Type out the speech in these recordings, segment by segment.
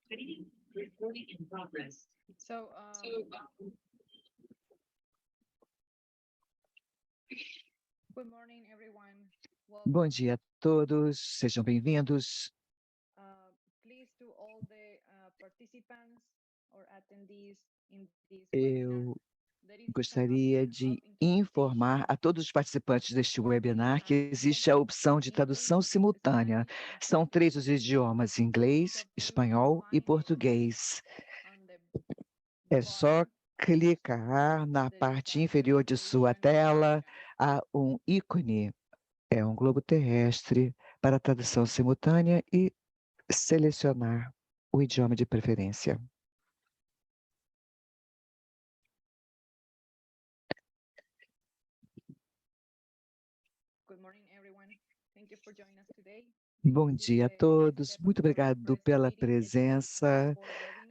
So, good morning, everyone. Bom dia a todos, sejam bem-vindos. Please to all the participants or attendees in this webinar. Eu There is an gostaria option de of informar a todos os participantes deste webinar que existe a opção de tradução simultânea. São 3 os idiomas: inglês, espanhol e português. on the É só clicar na parte inferior de sua tela, há um ícone, é um globo terrestre para tradução simultânea e selecionar o idioma de preferência. Good morning, everyone. Thank you for joining us today. Bom dia a todos, muito obrigado pela presença.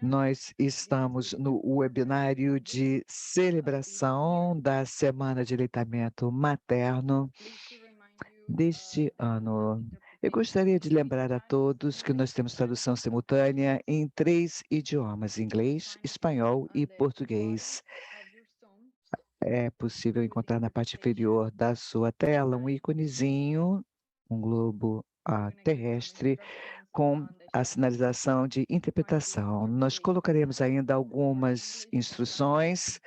Nós estamos no webinário de celebração da Semana de Aleitamento Materno deste ano. Eu gostaria de lembrar a todos que nós temos tradução simultânea em 3 idiomas: inglês, espanhol e português. É possível encontrar na parte inferior da sua tela um íconezinho, um globo terrestre, com a sinalização de interpretação. Nós colocaremos ainda algumas instruções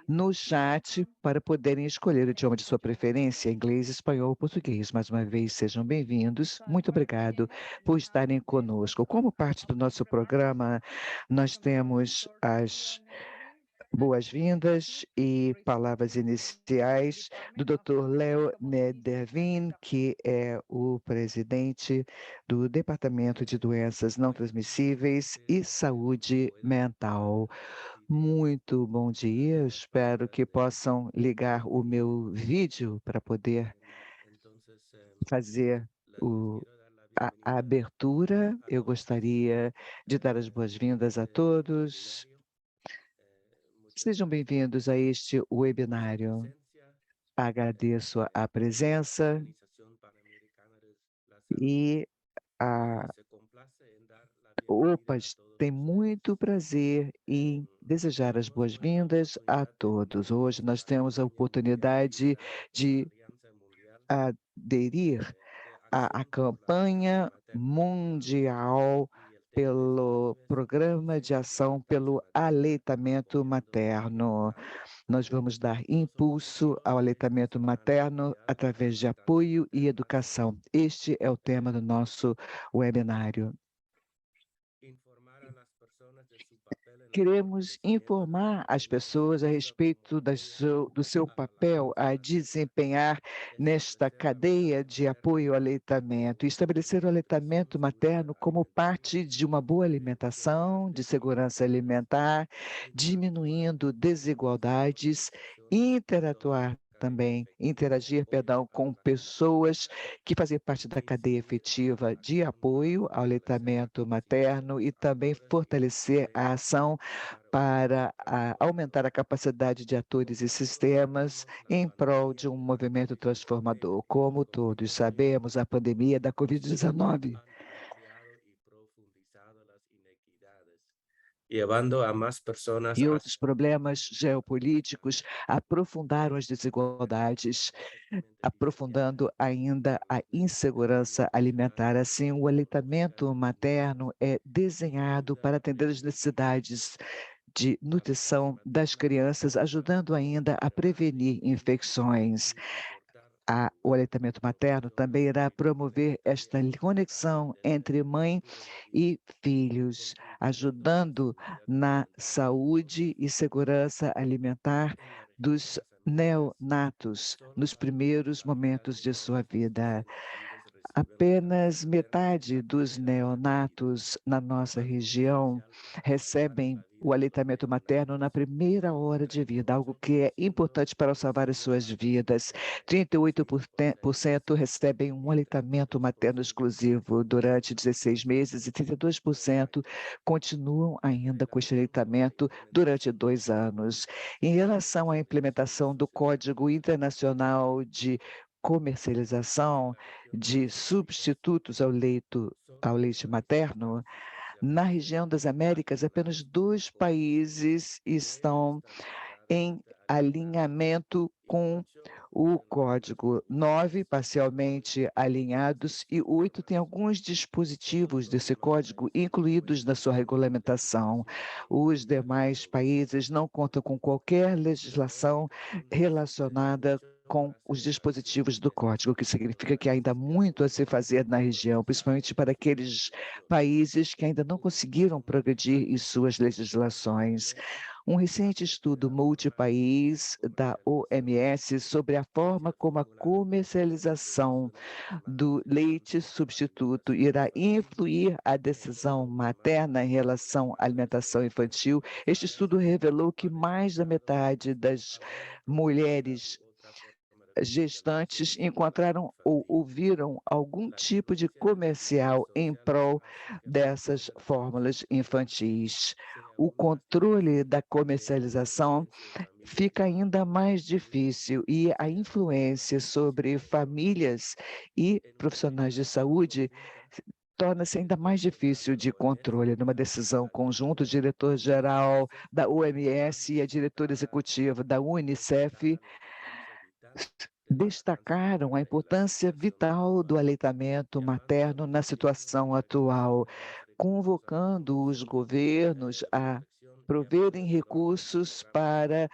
no chat para poderem escolher o idioma de sua preferência, inglês, espanhol ou português. Mais uma vez, sejam bem-vindos. Muito obrigado por estarem conosco. Como parte do nosso programa, nós temos as boas-vindas e palavras iniciais do Dr. Leo Nedervin, que é o presidente do Departamento de Doenças Não Transmissíveis e Saúde Mental. Muito bom dia, eu espero que possam ligar o meu vídeo para poder fazer a abertura. Eu gostaria de dar as boas-vindas a todos. Sejam bem-vindos a este webinário. Agradeço a presença e a OPAS tem muito prazer em desejar as boas-vindas a todos. Hoje nós temos a oportunidade de aderir à campanha mundial pelo Programa de Ação pelo Aleitamento Materno. Nós vamos dar impulso ao aleitamento materno através de apoio e educação. Este é o tema do nosso webinário. Queremos informar as pessoas a respeito do seu papel a desempenhar nesta cadeia de apoio ao aleitamento e estabelecer o aleitamento materno como parte de uma boa alimentação, de segurança alimentar, diminuindo desigualdades e interagir, com pessoas que fazem parte da cadeia efetiva de apoio ao aleitamento materno e também fortalecer a ação para aumentar a capacidade de atores e sistemas em prol de um movimento transformador. Como todos sabemos, a pandemia da Covid-19 e outros problemas geopolíticos aprofundaram as desigualdades, aprofundando ainda a insegurança alimentar. Assim, o aleitamento materno é desenhado para atender as necessidades de nutrição das crianças, ajudando ainda a prevenir infecções. O aleitamento materno também irá promover esta conexão entre mãe e filhos, ajudando na saúde e segurança alimentar dos neonatos nos primeiros momentos de sua vida. Apenas metade dos neonatos na nossa região recebem o aleitamento materno na primeira hora de vida, algo que é importante para salvar as suas vidas. 38% recebem um aleitamento materno exclusivo durante 16 meses e 32% continuam ainda com este aleitamento durante 2 anos. Em relação à implementação do Código Internacional de Comercialização de substitutos ao leite materno, Na região das Américas, apenas 2 países estão em alinhamento com o código, 9 parcialmente alinhados e 8 têm alguns dispositivos desse código incluídos na sua regulamentação. Os demais países não contam com qualquer legislação relacionada com os dispositivos do código, o que significa que há ainda muito a se fazer na região, principalmente para aqueles países que ainda não conseguiram progredir em suas legislações. Um recente estudo multipaís da OMS sobre a forma como a comercialização do leite substituto irá influir a decisão materna em relação à alimentação infantil. Este estudo revelou que mais da metade das mulheres gestantes encontraram ou ouviram algum tipo de comercial em prol dessas fórmulas infantis. O controle da comercialização fica ainda mais difícil e a influência sobre famílias e profissionais de saúde torna-se ainda mais difícil de controle. Numa decisão conjunta, o diretor-geral da OMS e a diretora executiva da UNICEF destacaram a importância vital do aleitamento materno na situação atual, convocando os governos a proverem recursos para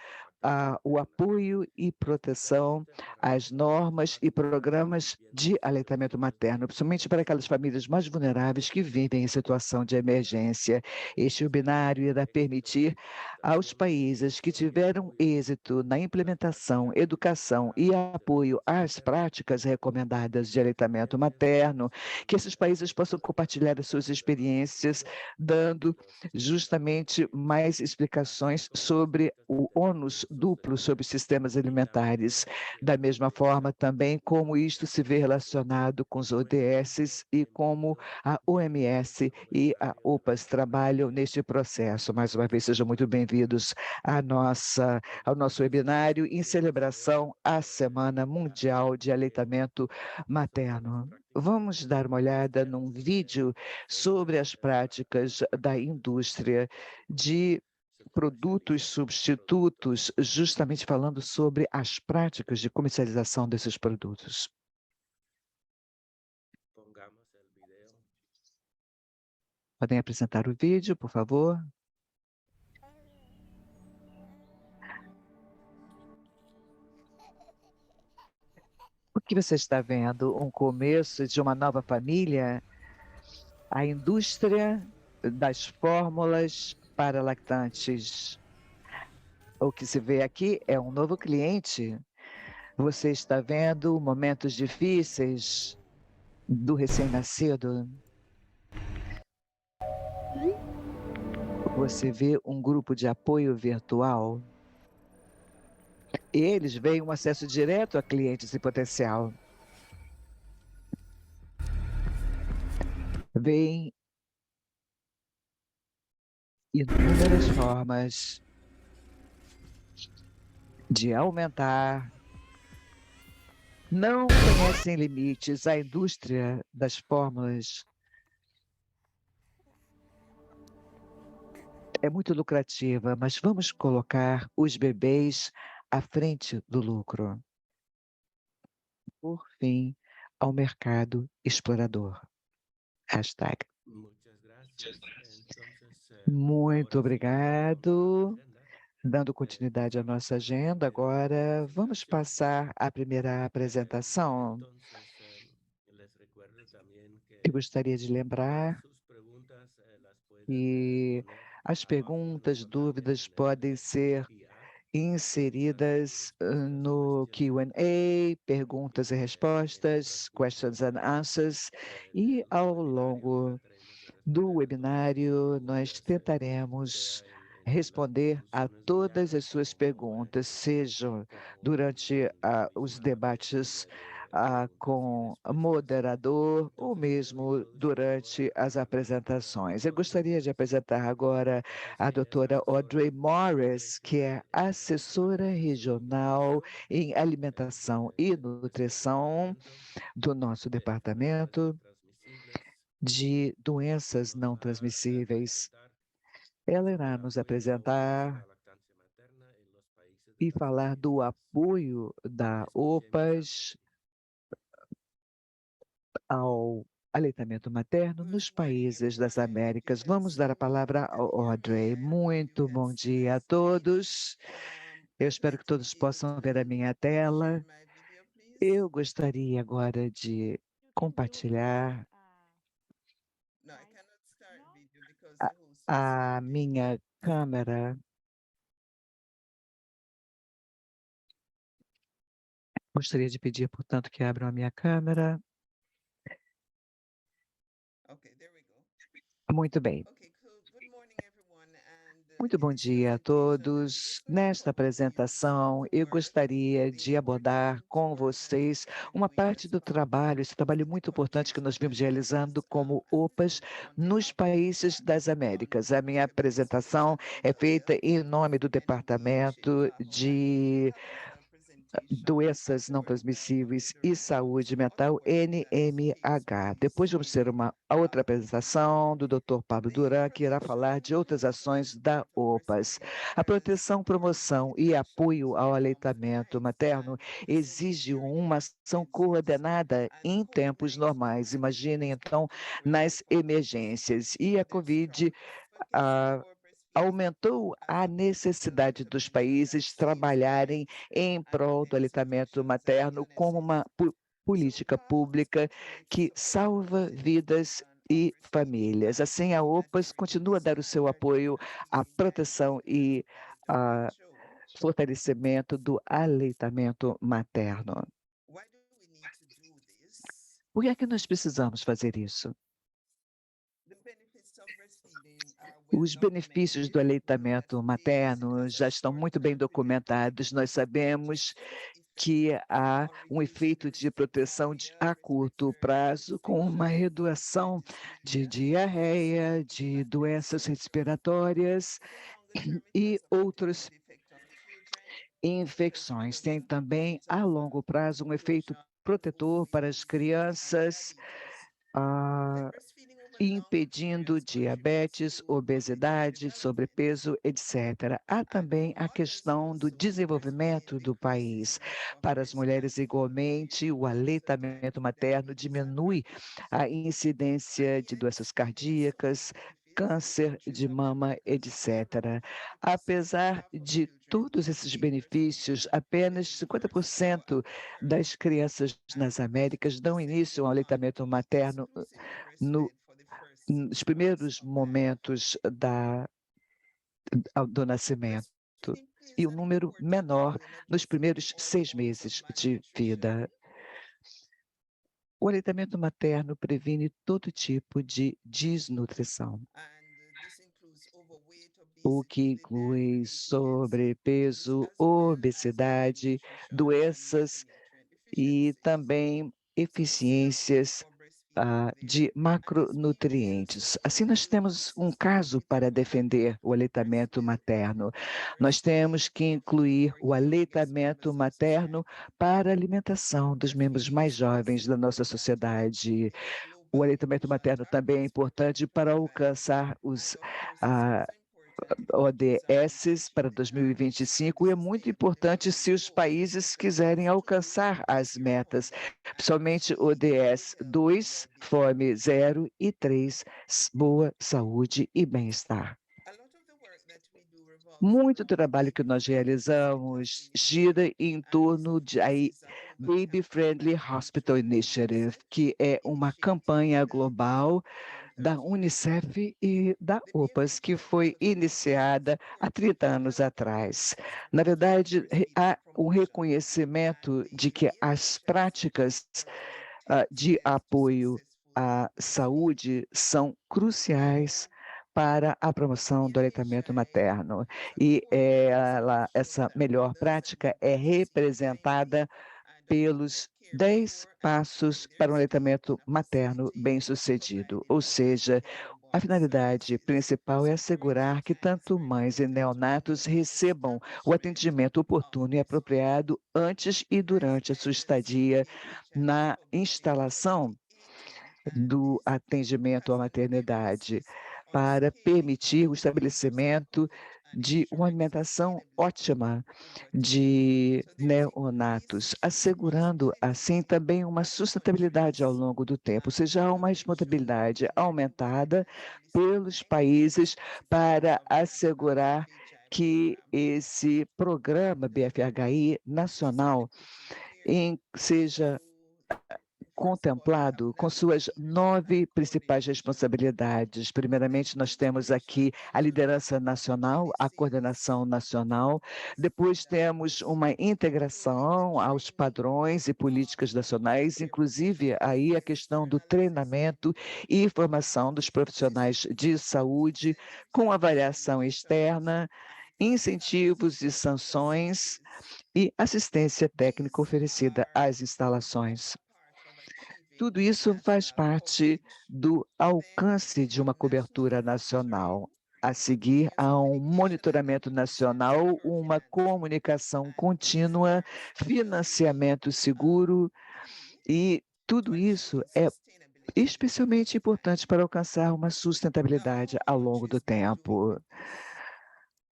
o apoio e proteção às normas e programas de aleitamento materno, principalmente para aquelas famílias mais vulneráveis que vivem em situação de emergência. Este webinário irá permitir aos países que tiveram êxito na implementação, educação e apoio às práticas recomendadas de aleitamento materno, que esses países possam compartilhar as suas experiências, dando justamente mais explicações sobre o ônus duplo sobre sistemas alimentares. Da mesma forma, também, como isto se vê relacionado com os ODS e como a OMS e a OPAS trabalham neste processo. Mais uma vez, sejam muito bem-vindos ao nosso webinário em celebração à Semana Mundial de Aleitamento Materno. Vamos dar uma olhada num vídeo sobre as práticas da indústria de produtos substitutos, justamente falando sobre as práticas de comercialização desses produtos. Podem apresentar o vídeo, por favor? O que você está vendo? Um começo de uma nova família? A indústria das fórmulas para lactantes. O que se vê aqui é um novo cliente. Você está vendo momentos difíceis do recém-nascido. Você vê um grupo de apoio virtual. Eles veem um acesso direto a clientes em potencial. Veem inúmeras formas de aumentar. Não conhecem limites. A indústria das fórmulas é muito lucrativa, mas vamos colocar os bebês à frente do lucro. Por fim, ao mercado explorador. Hashtag. Muito obrigado. Dando continuidade à nossa agenda, agora vamos passar à primeira apresentação. Eu gostaria de lembrar que as perguntas, dúvidas podem ser inseridas no Q&A, perguntas e respostas, questions and answers, e ao longo do webinário nós tentaremos responder a todas as suas perguntas, sejam durante os debates com moderador ou mesmo durante as apresentações. Eu gostaria de apresentar agora a doutora Audrey Morris, que é assessora regional em alimentação e nutrição do nosso departamento. de doenças não transmissíveis. Ela irá nos apresentar e falar do apoio da OPAS ao aleitamento materno nos países das Américas. Vamos dar a palavra ao Audrey. Muito bom dia a todos. Eu espero que todos possam ver a minha tela. Eu gostaria agora de compartilhar a minha câmera. Gostaria de pedir, portanto, que abram a minha câmera. Muito bem. Muito bom dia a todos. Nesta apresentação, eu gostaria de abordar com vocês uma parte do trabalho, esse trabalho muito importante que nós vimos realizando como OPAs nos países das Américas. A minha apresentação é feita em nome do Departamento de Doenças Não Transmissíveis e Saúde Mental, NMH. Depois vamos ter uma outra apresentação do Dr. Pablo Duran, que irá falar de outras ações da OPAS. A proteção, promoção e apoio ao aleitamento materno exige uma ação coordenada em tempos normais. Imaginem, então, nas emergências. E a Covid aumentou a necessidade dos países trabalharem em prol do aleitamento materno como uma política pública que salva vidas e famílias. Assim, a OPAS continua a dar o seu apoio à proteção e fortalecimento do aleitamento materno. Por que é que nós precisamos fazer isso? Os benefícios do aleitamento materno já estão muito bem documentados. Nós sabemos que há um efeito de proteção a curto prazo, com uma redução de diarreia, de doenças respiratórias e outras infecções. Tem também, a longo prazo, um efeito protetor para as crianças, impedindo diabetes, obesidade, sobrepeso, etc. Há também a questão do desenvolvimento do país. Para as mulheres, igualmente, o aleitamento materno diminui a incidência de doenças cardíacas, câncer de mama, etc. Apesar de todos esses benefícios, apenas 50% das crianças nas Américas dão início ao aleitamento materno nos primeiros momentos do nascimento, e um número menor nos primeiros 6 meses de vida. O aleitamento materno previne todo tipo de desnutrição, o que inclui sobrepeso, obesidade, doenças e também eficiências de macronutrientes. Assim, nós temos um caso para defender o aleitamento materno. Nós temos que incluir o aleitamento materno para a alimentação dos membros mais jovens da nossa sociedade. O aleitamento materno também é importante para alcançar os ODS para 2025 e é muito importante se os países quiserem alcançar as metas, principalmente ODS 2, Fome 0 e 3, boa saúde e bem-estar. Muito trabalho que nós realizamos gira em torno de Baby Friendly Hospital Initiative, que é uma campanha global da Unicef e da OPAS, que foi iniciada há 30 anos atrás. Na verdade, há um reconhecimento de que as práticas de apoio à saúde são cruciais para a promoção do aleitamento materno. E essa melhor prática é representada pelos 10 passos para um aleitamento materno bem-sucedido, ou seja, a finalidade principal é assegurar que tanto mães e neonatos recebam o atendimento oportuno e apropriado antes e durante a sua estadia na instalação do atendimento à maternidade, para permitir o estabelecimento de uma alimentação ótima de neonatos, assegurando, assim, também uma sustentabilidade ao longo do tempo, ou seja, há uma responsabilidade aumentada pelos países para assegurar que esse programa BFHI nacional seja contemplado com suas 9 principais responsabilidades. Primeiramente, nós temos aqui a liderança nacional, a coordenação nacional, depois temos uma integração aos padrões e políticas nacionais, inclusive aí a questão do treinamento e formação dos profissionais de saúde, com avaliação externa, incentivos e sanções e assistência técnica oferecida às instalações. Tudo isso faz parte do alcance de uma cobertura nacional. A seguir, há um monitoramento nacional, uma comunicação contínua, financiamento seguro, e tudo isso é especialmente importante para alcançar uma sustentabilidade ao longo do tempo.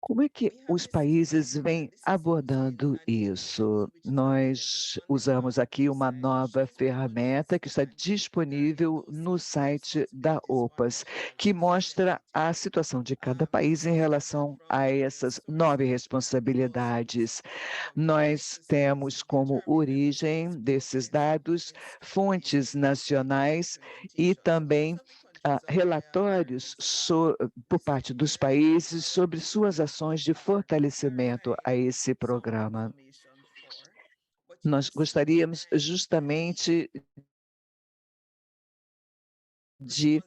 Como é que os países vêm abordando isso? Nós usamos aqui uma nova ferramenta que está disponível no site da OPAS, que mostra a situação de cada país em relação a essas 9 responsabilidades. Nós temos como origem desses dados fontes nacionais e também relatórios por parte dos países sobre suas ações de fortalecimento a esse programa. Nós gostaríamos justamente de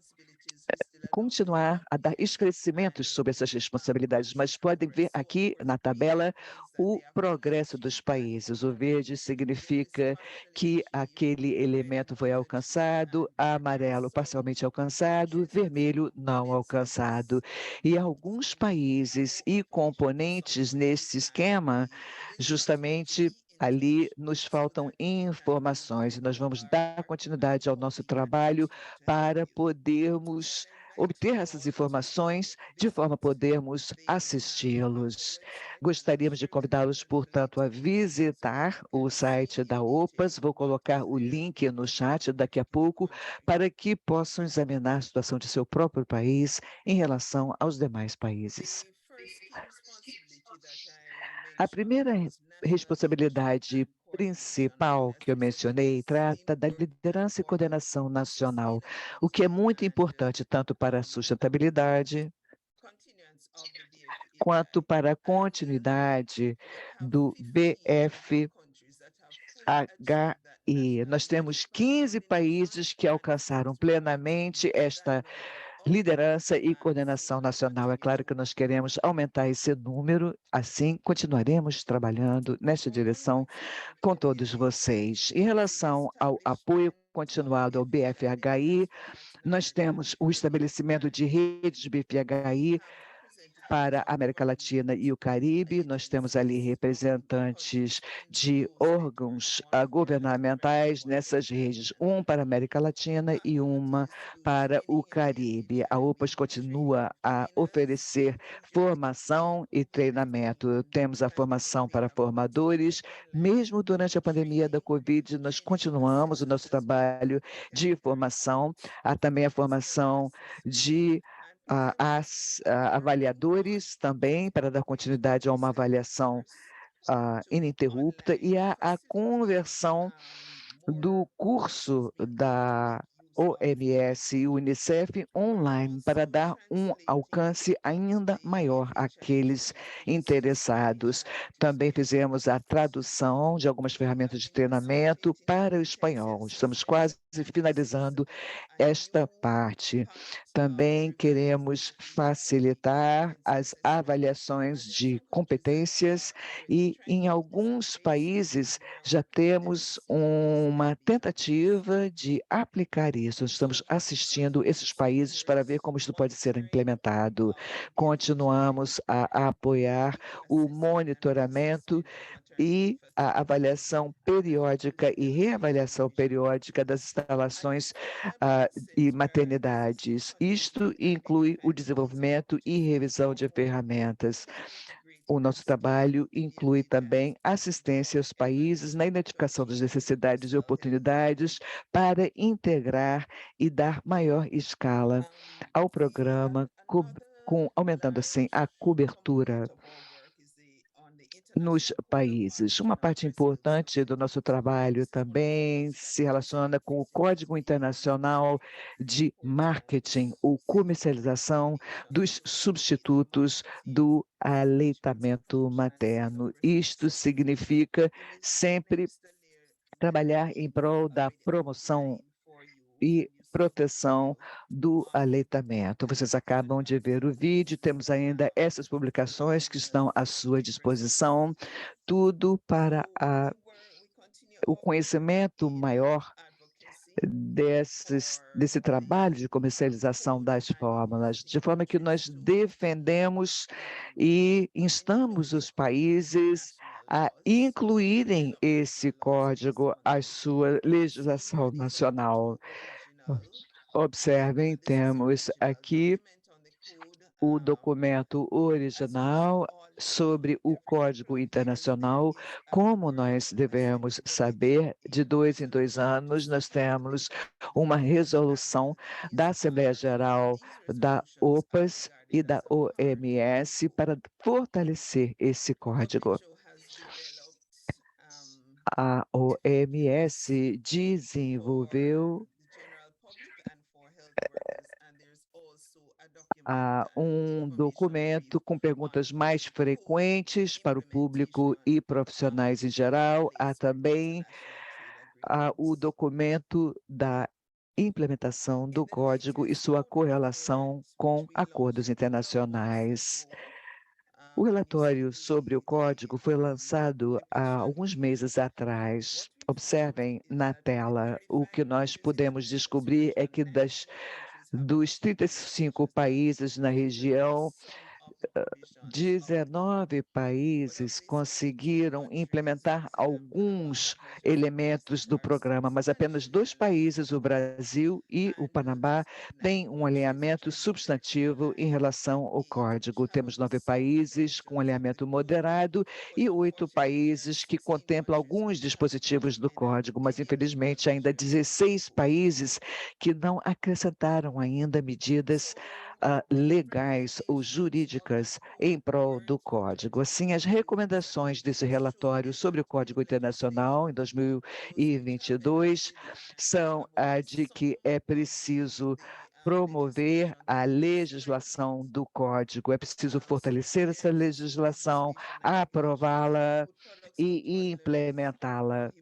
continuar a dar esclarecimentos sobre essas responsabilidades, mas podem ver aqui na tabela o progresso dos países. O verde significa que aquele elemento foi alcançado, amarelo parcialmente alcançado, vermelho não alcançado. E alguns países e componentes nesse esquema, justamente ali nos faltam informações, e nós vamos dar continuidade ao nosso trabalho para podermos obter essas informações de forma a podermos assisti-los. Gostaríamos de convidá-los, portanto, a visitar o site da OPAS. Vou colocar o link no chat daqui a pouco para que possam examinar a situação de seu próprio país em relação aos demais países. A primeira responsabilidade principal que eu mencionei trata da liderança e coordenação nacional, o que é muito importante tanto para a sustentabilidade quanto para a continuidade do BFHI. Nós temos 15 países que alcançaram plenamente esta liderança e coordenação nacional. É claro que nós queremos aumentar esse número, assim continuaremos trabalhando nesta direção com todos vocês. Em relação ao apoio continuado ao BFHI, nós temos o estabelecimento de redes de BFHI para a América Latina e o Caribe. Nós temos ali representantes de órgãos governamentais nessas redes, um para a América Latina e uma para o Caribe. A OPAS continua a oferecer formação e treinamento. Temos a formação para formadores. Mesmo durante a pandemia da Covid, nós continuamos o nosso trabalho de formação. Há também a formação de avaliadores também, para dar continuidade a uma avaliação ininterrupta, e a conversão do curso da OMS e Unicef online, para dar um alcance ainda maior àqueles interessados. Também fizemos a tradução de algumas ferramentas de treinamento para o espanhol. Estamos quase finalizando esta parte. Também queremos facilitar as avaliações de competências e, em alguns países, já temos uma tentativa de aplicar isso. Estamos assistindo esses países para ver como isso pode ser implementado. Continuamos a apoiar o monitoramento e a avaliação periódica e reavaliação periódica das instalações e maternidades. Isto inclui o desenvolvimento e revisão de ferramentas. O nosso trabalho inclui também assistência aos países na identificação das necessidades e oportunidades para integrar e dar maior escala ao programa, aumentando assim a cobertura nos países. Uma parte importante do nosso trabalho também se relaciona com o Código Internacional de Marketing, ou comercialização dos substitutos do aleitamento materno. Isto significa sempre trabalhar em prol da promoção e proteção do aleitamento. Vocês acabam de ver o vídeo, temos ainda essas publicações que estão à sua disposição, tudo para o conhecimento maior desse trabalho de comercialização das fórmulas, de forma que nós defendemos e instamos os países a incluírem esse código à sua legislação nacional. Observem, temos aqui o documento original sobre o Código Internacional. Como nós devemos saber, de 2 em 2 anos, nós temos uma resolução da Assembleia Geral da OPAS e da OMS para fortalecer esse código. A OMS desenvolveu um documento com perguntas mais frequentes para o público e profissionais em geral. Há também o documento da implementação do código e sua correlação com acordos internacionais. O relatório sobre o código foi lançado há alguns meses atrás. Observem na tela, o que nós podemos descobrir é que dos 35 países na região, 19 países conseguiram implementar alguns elementos do programa, mas apenas 2 países, o Brasil e o Panamá, têm um alinhamento substantivo em relação ao código. Temos 9 países com alinhamento moderado e 8 países que contemplam alguns dispositivos do código, mas infelizmente ainda 16 países que não acrescentaram ainda medidas legais ou jurídicas em prol do Código. Assim, as recomendações desse relatório sobre o Código Internacional em 2022 são de que é preciso promover a legislação do Código, é preciso fortalecer essa legislação, aprová-la e implementá-la.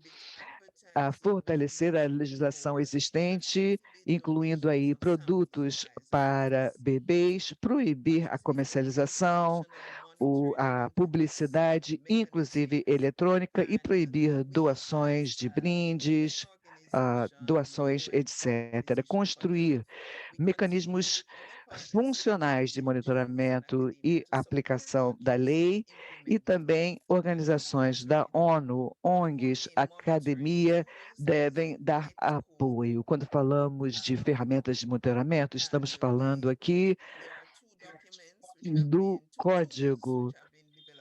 A fortalecer a legislação existente, incluindo aí produtos para bebês, proibir a comercialização, a publicidade, inclusive eletrônica, e proibir doações de brindes, doações, etc. Construir mecanismos funcionais de monitoramento e aplicação da lei, e também organizações da ONU, ONGs, academia, devem dar apoio. Quando falamos de ferramentas de monitoramento, estamos falando aqui do código.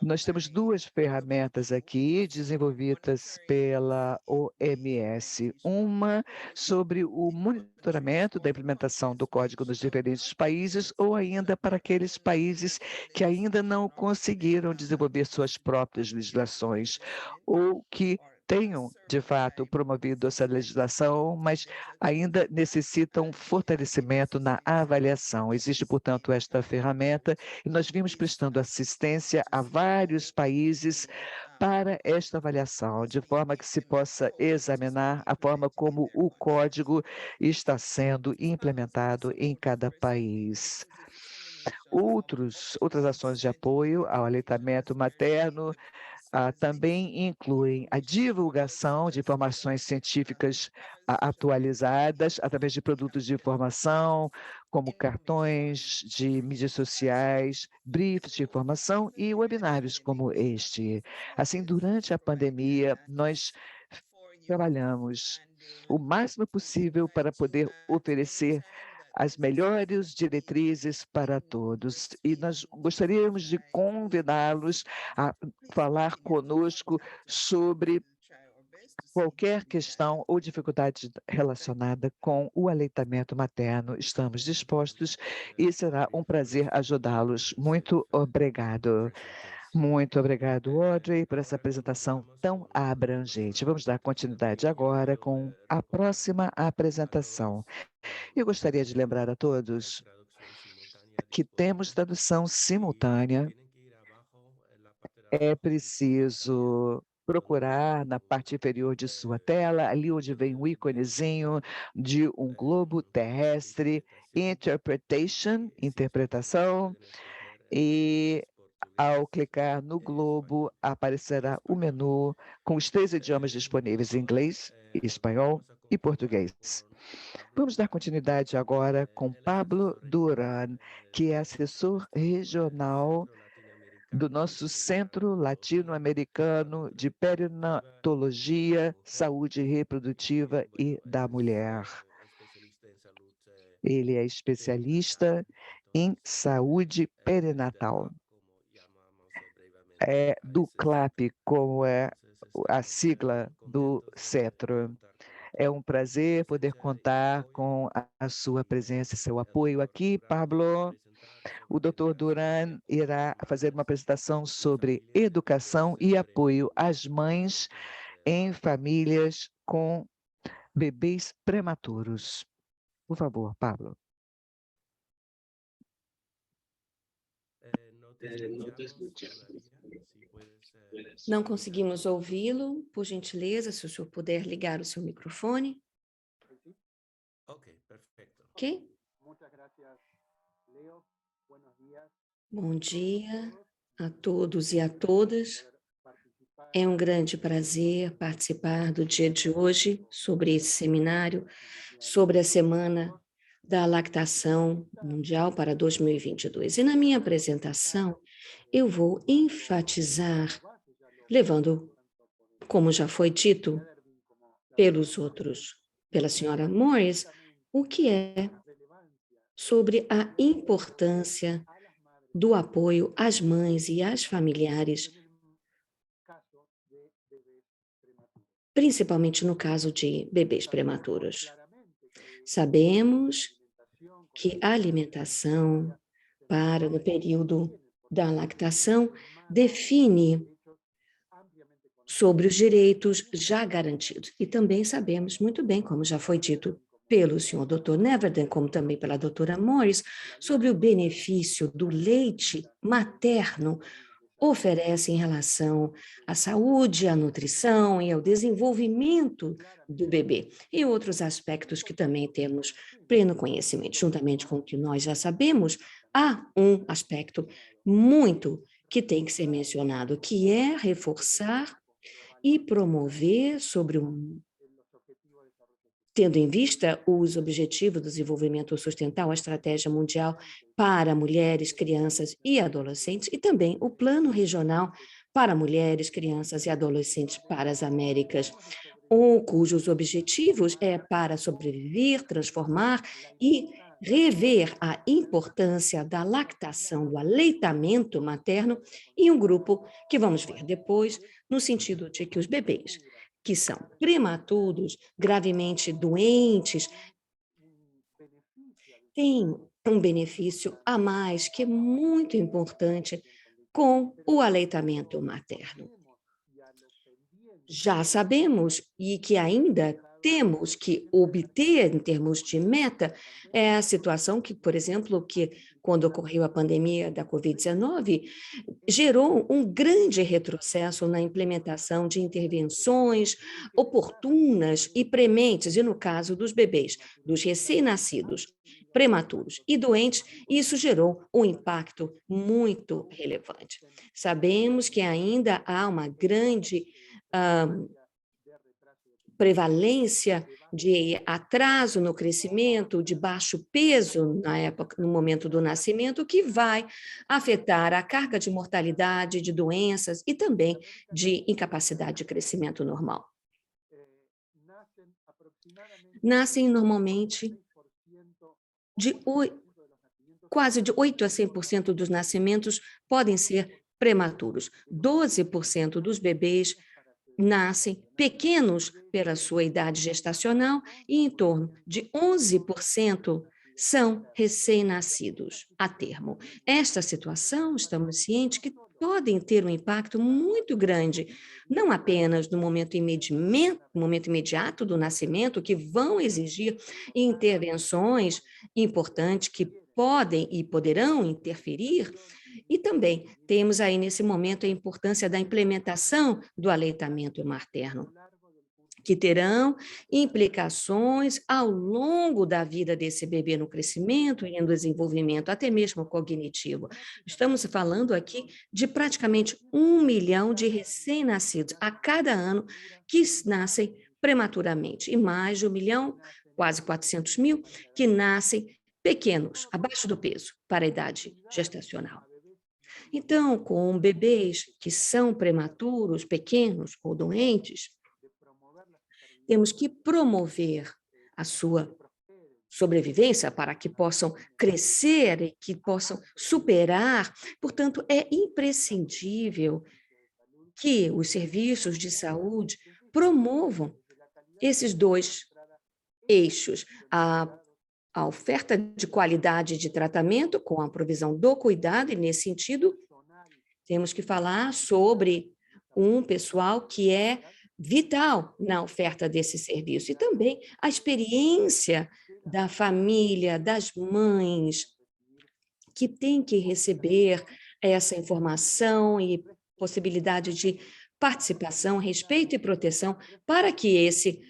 Nós temos 2 ferramentas aqui desenvolvidas pela OMS. Uma sobre o monitoramento da implementação do código nos diferentes países, ou ainda para aqueles países que ainda não conseguiram desenvolver suas próprias legislações, ou que tenham, de fato, promovido essa legislação, mas ainda necessitam fortalecimento na avaliação. Existe, portanto, esta ferramenta, e nós vimos prestando assistência a vários países para esta avaliação, de forma que se possa examinar a forma como o código está sendo implementado em cada país. Outras ações de apoio ao aleitamento materno também incluem a divulgação de informações científicas atualizadas através de produtos de informação, como cartões de mídias sociais, briefs de informação e webinários como este. Assim, durante a pandemia, nós trabalhamos o máximo possível para poder oferecer as melhores diretrizes para todos. E nós gostaríamos de convidá-los a falar conosco sobre qualquer questão ou dificuldade relacionada com o aleitamento materno. Estamos dispostos e será um prazer ajudá-los. Muito obrigado. Muito obrigado, Audrey, por essa apresentação tão abrangente. Vamos dar continuidade agora com a próxima apresentação. Eu gostaria de lembrar a todos que temos tradução simultânea. É preciso procurar na parte inferior de sua tela, ali onde vem um íconezinho de um globo terrestre, Interpretation, interpretação, e ao clicar no globo, aparecerá o menu com os 3 idiomas disponíveis, inglês, espanhol e português. Vamos dar continuidade agora com Pablo Duran, que é assessor regional do nosso Centro Latino-Americano de Perinatologia, Saúde Reprodutiva e da Mulher. Ele é especialista em saúde perinatal. É do CLAP, como é a sigla do CETRO. É um prazer poder contar com a sua presença e seu apoio aqui, Pablo. O Dr. Duran irá fazer uma apresentação sobre educação e apoio às mães em famílias com bebês prematuros. Por favor, Pablo. Não conseguimos ouvi-lo. Por gentileza, se o senhor puder ligar o seu microfone. Ok? Bom dia a todos e a todas. É um grande prazer participar do dia de hoje sobre esse seminário, sobre a Semana da Lactação Mundial para 2022. E na minha apresentação, eu vou enfatizar, levando, como já foi dito pelos outros, pela senhora Morris, o que é sobre a importância do apoio às mães e às familiares, principalmente no caso de bebês prematuros. Sabemos que a alimentação para no período da lactação define sobre os direitos já garantidos. E também sabemos muito bem, como já foi dito pelo senhor Dr. Neverden, como também pela doutora Morris, sobre o benefício do leite materno oferece em relação à saúde, à nutrição e ao desenvolvimento do bebê, e outros aspectos que também temos pleno conhecimento. Juntamente com o que nós já sabemos, há um aspecto muito que tem que ser mencionado, que é reforçar e promover tendo em vista os Objetivos do Desenvolvimento Sustentável, a Estratégia Mundial para Mulheres, Crianças e Adolescentes, e também o Plano Regional para Mulheres, Crianças e Adolescentes para as Américas, cujos objetivos é para sobreviver, transformar e rever a importância da lactação, do aleitamento materno, e um grupo que vamos ver depois, no sentido de que os bebês que são prematuros, gravemente doentes, têm um benefício a mais que é muito importante com o aleitamento materno. Já sabemos e que ainda temos que obter em termos de meta é a situação que, por exemplo, que quando ocorreu a pandemia da Covid-19, gerou um grande retrocesso na implementação de intervenções oportunas e prementes, e no caso dos bebês, dos recém-nascidos, prematuros e doentes, e isso gerou um impacto muito relevante. Sabemos que ainda há uma grande prevalência de atraso no crescimento, de baixo peso na época, no momento do nascimento, que vai afetar a carga de mortalidade, de doenças e também de incapacidade de crescimento normal. Nascem normalmente quase de 8 a 100% dos nascimentos podem ser prematuros. 12% dos bebês nascem pequenos pela sua idade gestacional e em torno de 11% são recém-nascidos a termo. Esta situação, estamos cientes que podem ter um impacto muito grande, não apenas no momento imediato do nascimento, que vão exigir intervenções importantes que podem e poderão interferir, e também temos aí, nesse momento, a importância da implementação do aleitamento materno, que terão implicações ao longo da vida desse bebê no crescimento e no desenvolvimento, até mesmo cognitivo. Estamos falando aqui de praticamente 1 milhão de recém-nascidos a cada ano que nascem prematuramente, e mais de 1 milhão, quase 400 mil, que nascem pequenos, abaixo do peso, para a idade gestacional. Então, com bebês que são prematuros, pequenos ou doentes, temos que promover a sua sobrevivência para que possam crescer e que possam superar. Portanto, é imprescindível que os serviços de saúde promovam esses dois eixos, a oferta de qualidade de tratamento com a provisão do cuidado, e nesse sentido, temos que falar sobre um pessoal que é vital na oferta desse serviço, e também a experiência da família, das mães, que tem que receber essa informação e possibilidade de participação, respeito e proteção para que esse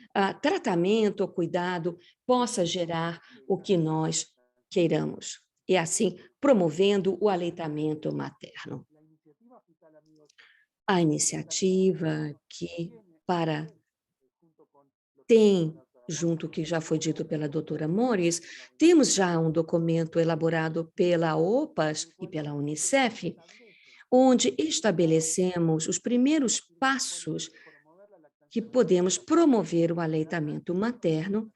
tratamento ou cuidado possa gerar o que nós queiramos, e assim promovendo o aleitamento materno. A iniciativa que tem, junto que já foi dito pela doutora Mores, temos já um documento elaborado pela OPAS e pela Unicef, onde estabelecemos os primeiros passos que podemos promover o aleitamento materno,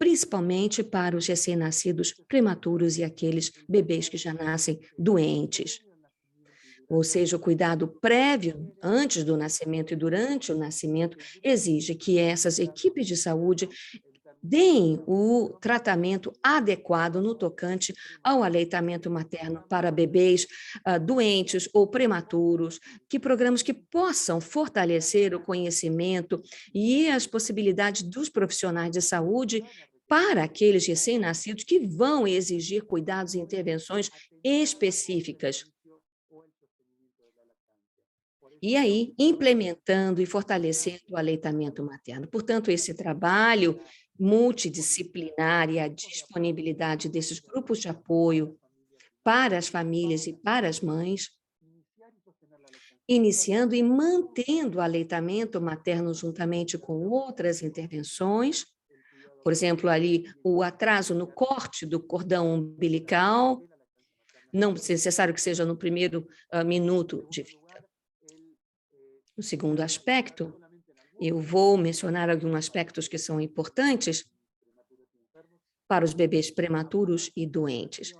principalmente para os recém-nascidos prematuros e aqueles bebês que já nascem doentes. Ou seja, o cuidado prévio, antes do nascimento e durante o nascimento, exige que essas equipes de saúde deem o tratamento adequado no tocante ao aleitamento materno para bebês doentes ou prematuros, que programas que possam fortalecer o conhecimento e as possibilidades dos profissionais de saúde para aqueles recém-nascidos que vão exigir cuidados e intervenções específicas. E aí, implementando e fortalecendo o aleitamento materno. Portanto, esse trabalho multidisciplinar e a disponibilidade desses grupos de apoio para as famílias e para as mães, iniciando e mantendo o aleitamento materno juntamente com outras intervenções, por exemplo, ali o atraso no corte do cordão umbilical, não é necessário que seja no primeiro minuto de vida. O segundo aspecto, eu vou mencionar alguns aspectos que são importantes para os bebês prematuros e doentes.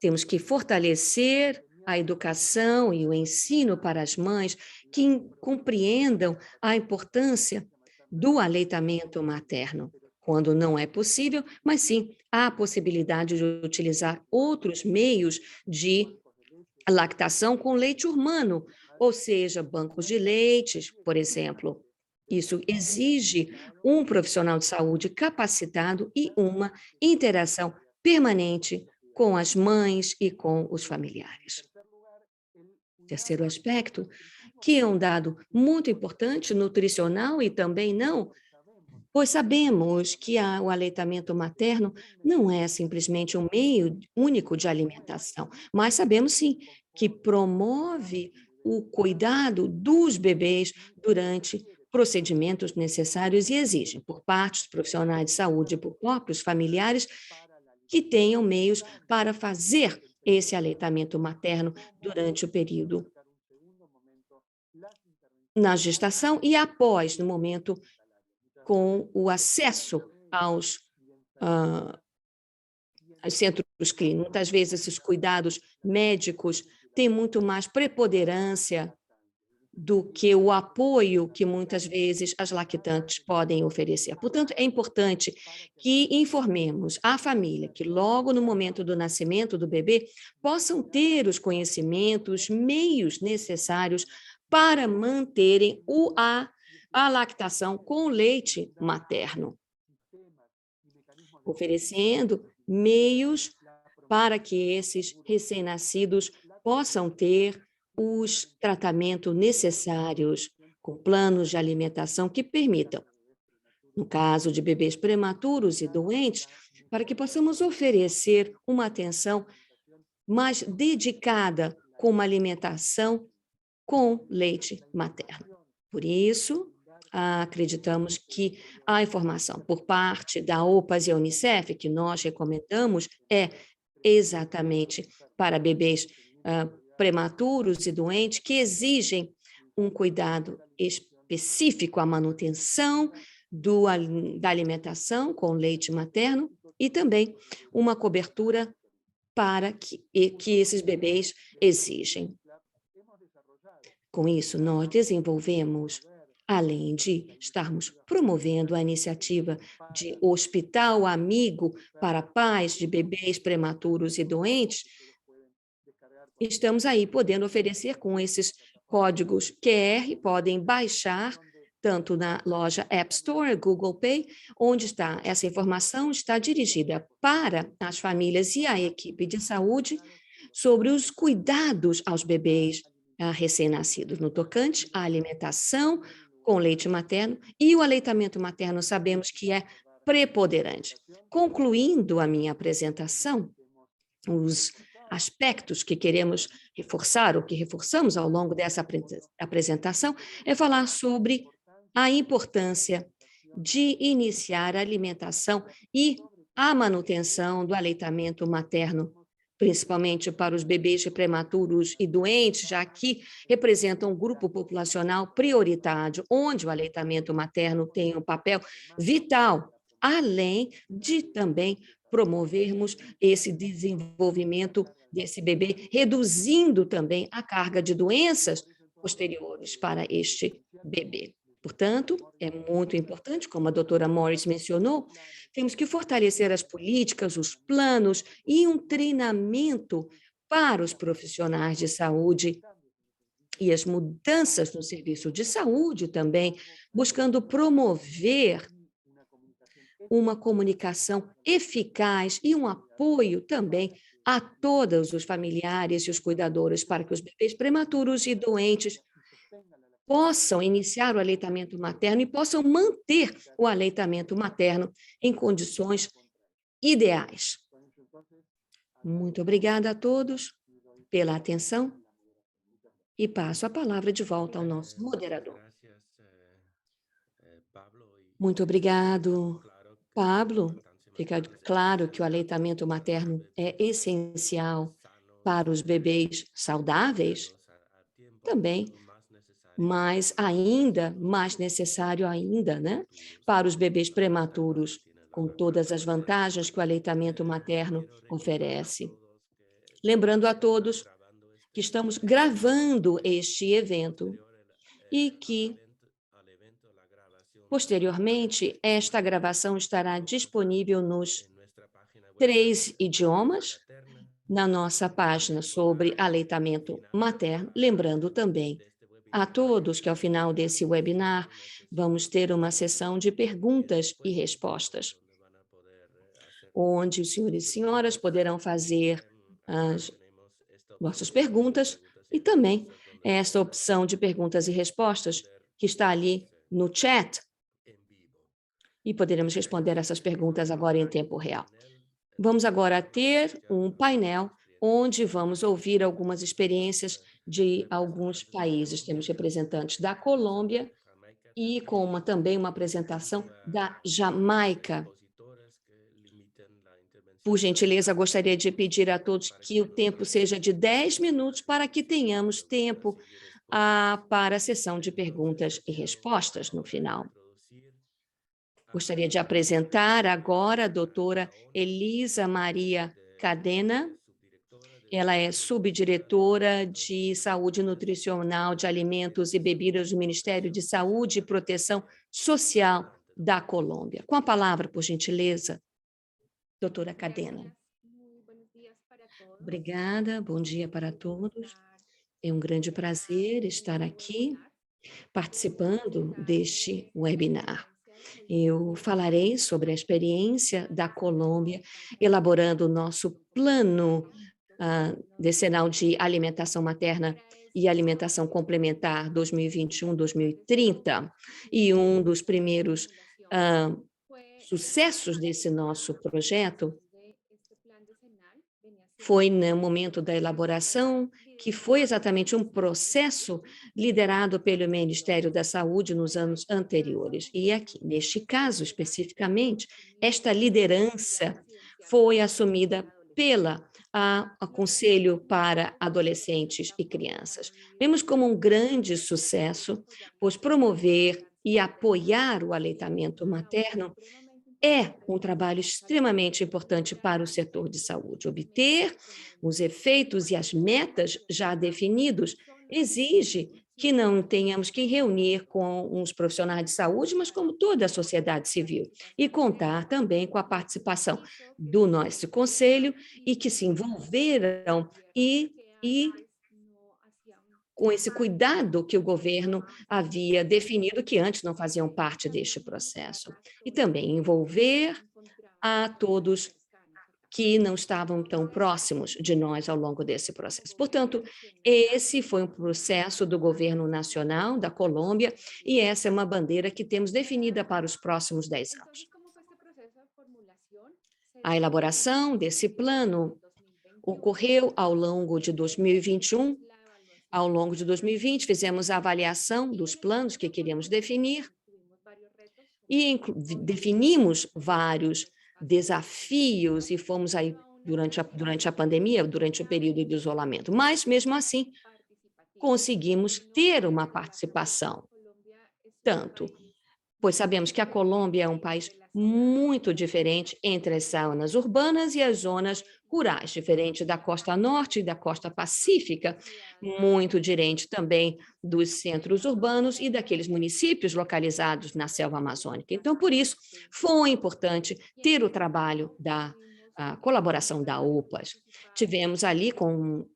Temos que fortalecer a educação e o ensino para as mães que compreendam a importância do aleitamento materno, quando não é possível, mas sim há a possibilidade de utilizar outros meios de lactação com leite humano, ou seja, bancos de leites, por exemplo. Isso exige um profissional de saúde capacitado e uma interação permanente com as mães e com os familiares. Terceiro aspecto, que é um dado muito importante, nutricional e também não, pois sabemos que o aleitamento materno não é simplesmente um meio único de alimentação, mas sabemos sim que promove o cuidado dos bebês durante procedimentos necessários e exigem, por parte dos profissionais de saúde e por próprios familiares, que tenham meios para fazer esse aleitamento materno durante o período na gestação e após, no momento com o acesso aos centros clínicos. Muitas vezes, esses cuidados médicos têm muito mais preponderância do que o apoio que muitas vezes as lactantes podem oferecer. Portanto, é importante que informemos a família que logo no momento do nascimento do bebê possam ter os conhecimentos, meios necessários para manterem a lactação com leite materno, oferecendo meios para que esses recém-nascidos possam ter os tratamentos necessários, com planos de alimentação que permitam, no caso de bebês prematuros e doentes, para que possamos oferecer uma atenção mais dedicada com uma alimentação com leite materno. Por isso, acreditamos que a informação por parte da OPAS e a Unicef, que nós recomendamos, é exatamente para bebês prematuros e doentes que exigem um cuidado específico à manutenção da alimentação com leite materno e também uma cobertura para que esses bebês exigem. Com isso, nós desenvolvemos, além de estarmos promovendo a iniciativa de Hospital Amigo para pais de bebês prematuros e doentes, estamos aí podendo oferecer com esses códigos QR, podem baixar tanto na loja App Store, Google Play, onde está essa informação, está dirigida para as famílias e a equipe de saúde sobre os cuidados aos bebês recém-nascidos, no tocante à alimentação com leite materno, e o aleitamento materno sabemos que é preponderante. Concluindo a minha apresentação, os aspectos que queremos reforçar, ou que reforçamos ao longo dessa apresentação, é falar sobre a importância de iniciar a alimentação e a manutenção do aleitamento materno, principalmente para os bebês prematuros e doentes, já que representam um grupo populacional prioritário, onde o aleitamento materno tem um papel vital, além de também promovermos esse desenvolvimento desse bebê, reduzindo também a carga de doenças posteriores para este bebê. Portanto, é muito importante, como a doutora Morris mencionou, temos que fortalecer as políticas, os planos e um treinamento para os profissionais de saúde e as mudanças no serviço de saúde também, buscando promover uma comunicação eficaz e um apoio também a todos os familiares e os cuidadores para que os bebês prematuros e doentes possam iniciar o aleitamento materno e possam manter o aleitamento materno em condições ideais. Muito obrigada a todos pela atenção e passo a palavra de volta ao nosso moderador. Muito obrigado, Pablo. Fica claro que o aleitamento materno é essencial para os bebês saudáveis, também, mas ainda mais necessário ainda, né, para os bebês prematuros, com todas as vantagens que o aleitamento materno oferece. Lembrando a todos que estamos gravando este evento e que, posteriormente, esta gravação estará disponível nos 3 idiomas na nossa página sobre aleitamento materno, lembrando também a todos que, ao final desse webinar, vamos ter uma sessão de perguntas e respostas, onde os senhores e senhoras poderão fazer as vossas perguntas e também essa opção de perguntas e respostas que está ali no chat. e poderemos responder essas perguntas agora em tempo real. Vamos agora ter um painel onde vamos ouvir algumas experiências de alguns países. Temos representantes da Colômbia e também uma apresentação da Jamaica. Por gentileza, gostaria de pedir a todos que o tempo seja de 10 minutos para que tenhamos tempo para a sessão de perguntas e respostas no final. Gostaria de apresentar agora a doutora Elisa Maria Cadena. Ela é subdiretora de Saúde Nutricional de Alimentos e Bebidas do Ministério de Saúde e Proteção Social da Colômbia. Com a palavra, por gentileza, doutora Cadena. Obrigada, bom dia para todos. É um grande prazer estar aqui participando deste webinar. Eu falarei sobre a experiência da Colômbia, elaborando o nosso plano decenal de alimentação materna e alimentação complementar 2021-2030. E um dos primeiros sucessos desse nosso projeto foi no momento da elaboração, que foi exatamente um processo liderado pelo Ministério da Saúde nos anos anteriores. E aqui, neste caso especificamente, esta liderança foi assumida pela Conselho para Adolescentes e Crianças. Vemos como um grande sucesso, pois promover e apoiar o aleitamento materno é um trabalho extremamente importante para o setor de saúde. Obter os efeitos e as metas já definidos exige que não tenhamos que reunir com os profissionais de saúde, mas como toda a sociedade civil, e contar também com a participação do nosso conselho e que se envolveram e com esse cuidado que o governo havia definido, que antes não faziam parte deste processo. E também envolver a todos que não estavam tão próximos de nós ao longo desse processo. Portanto, esse foi um processo do governo nacional da Colômbia e essa é uma bandeira que temos definida para os próximos 10 anos. A elaboração desse plano ocorreu ao longo de 2021. Ao longo de 2020, fizemos a avaliação dos planos que queríamos definir e definimos vários desafios e fomos aí durante a pandemia, durante o período de isolamento. Mas, mesmo assim, conseguimos ter uma participação, pois sabemos que a Colômbia é um país muito diferente entre as zonas urbanas e as zonas rurais, diferente da costa norte e da costa pacífica, muito diferente também dos centros urbanos e daqueles municípios localizados na selva amazônica. Então, por isso, foi importante ter o trabalho da colaboração da UPAS. Tivemos ali com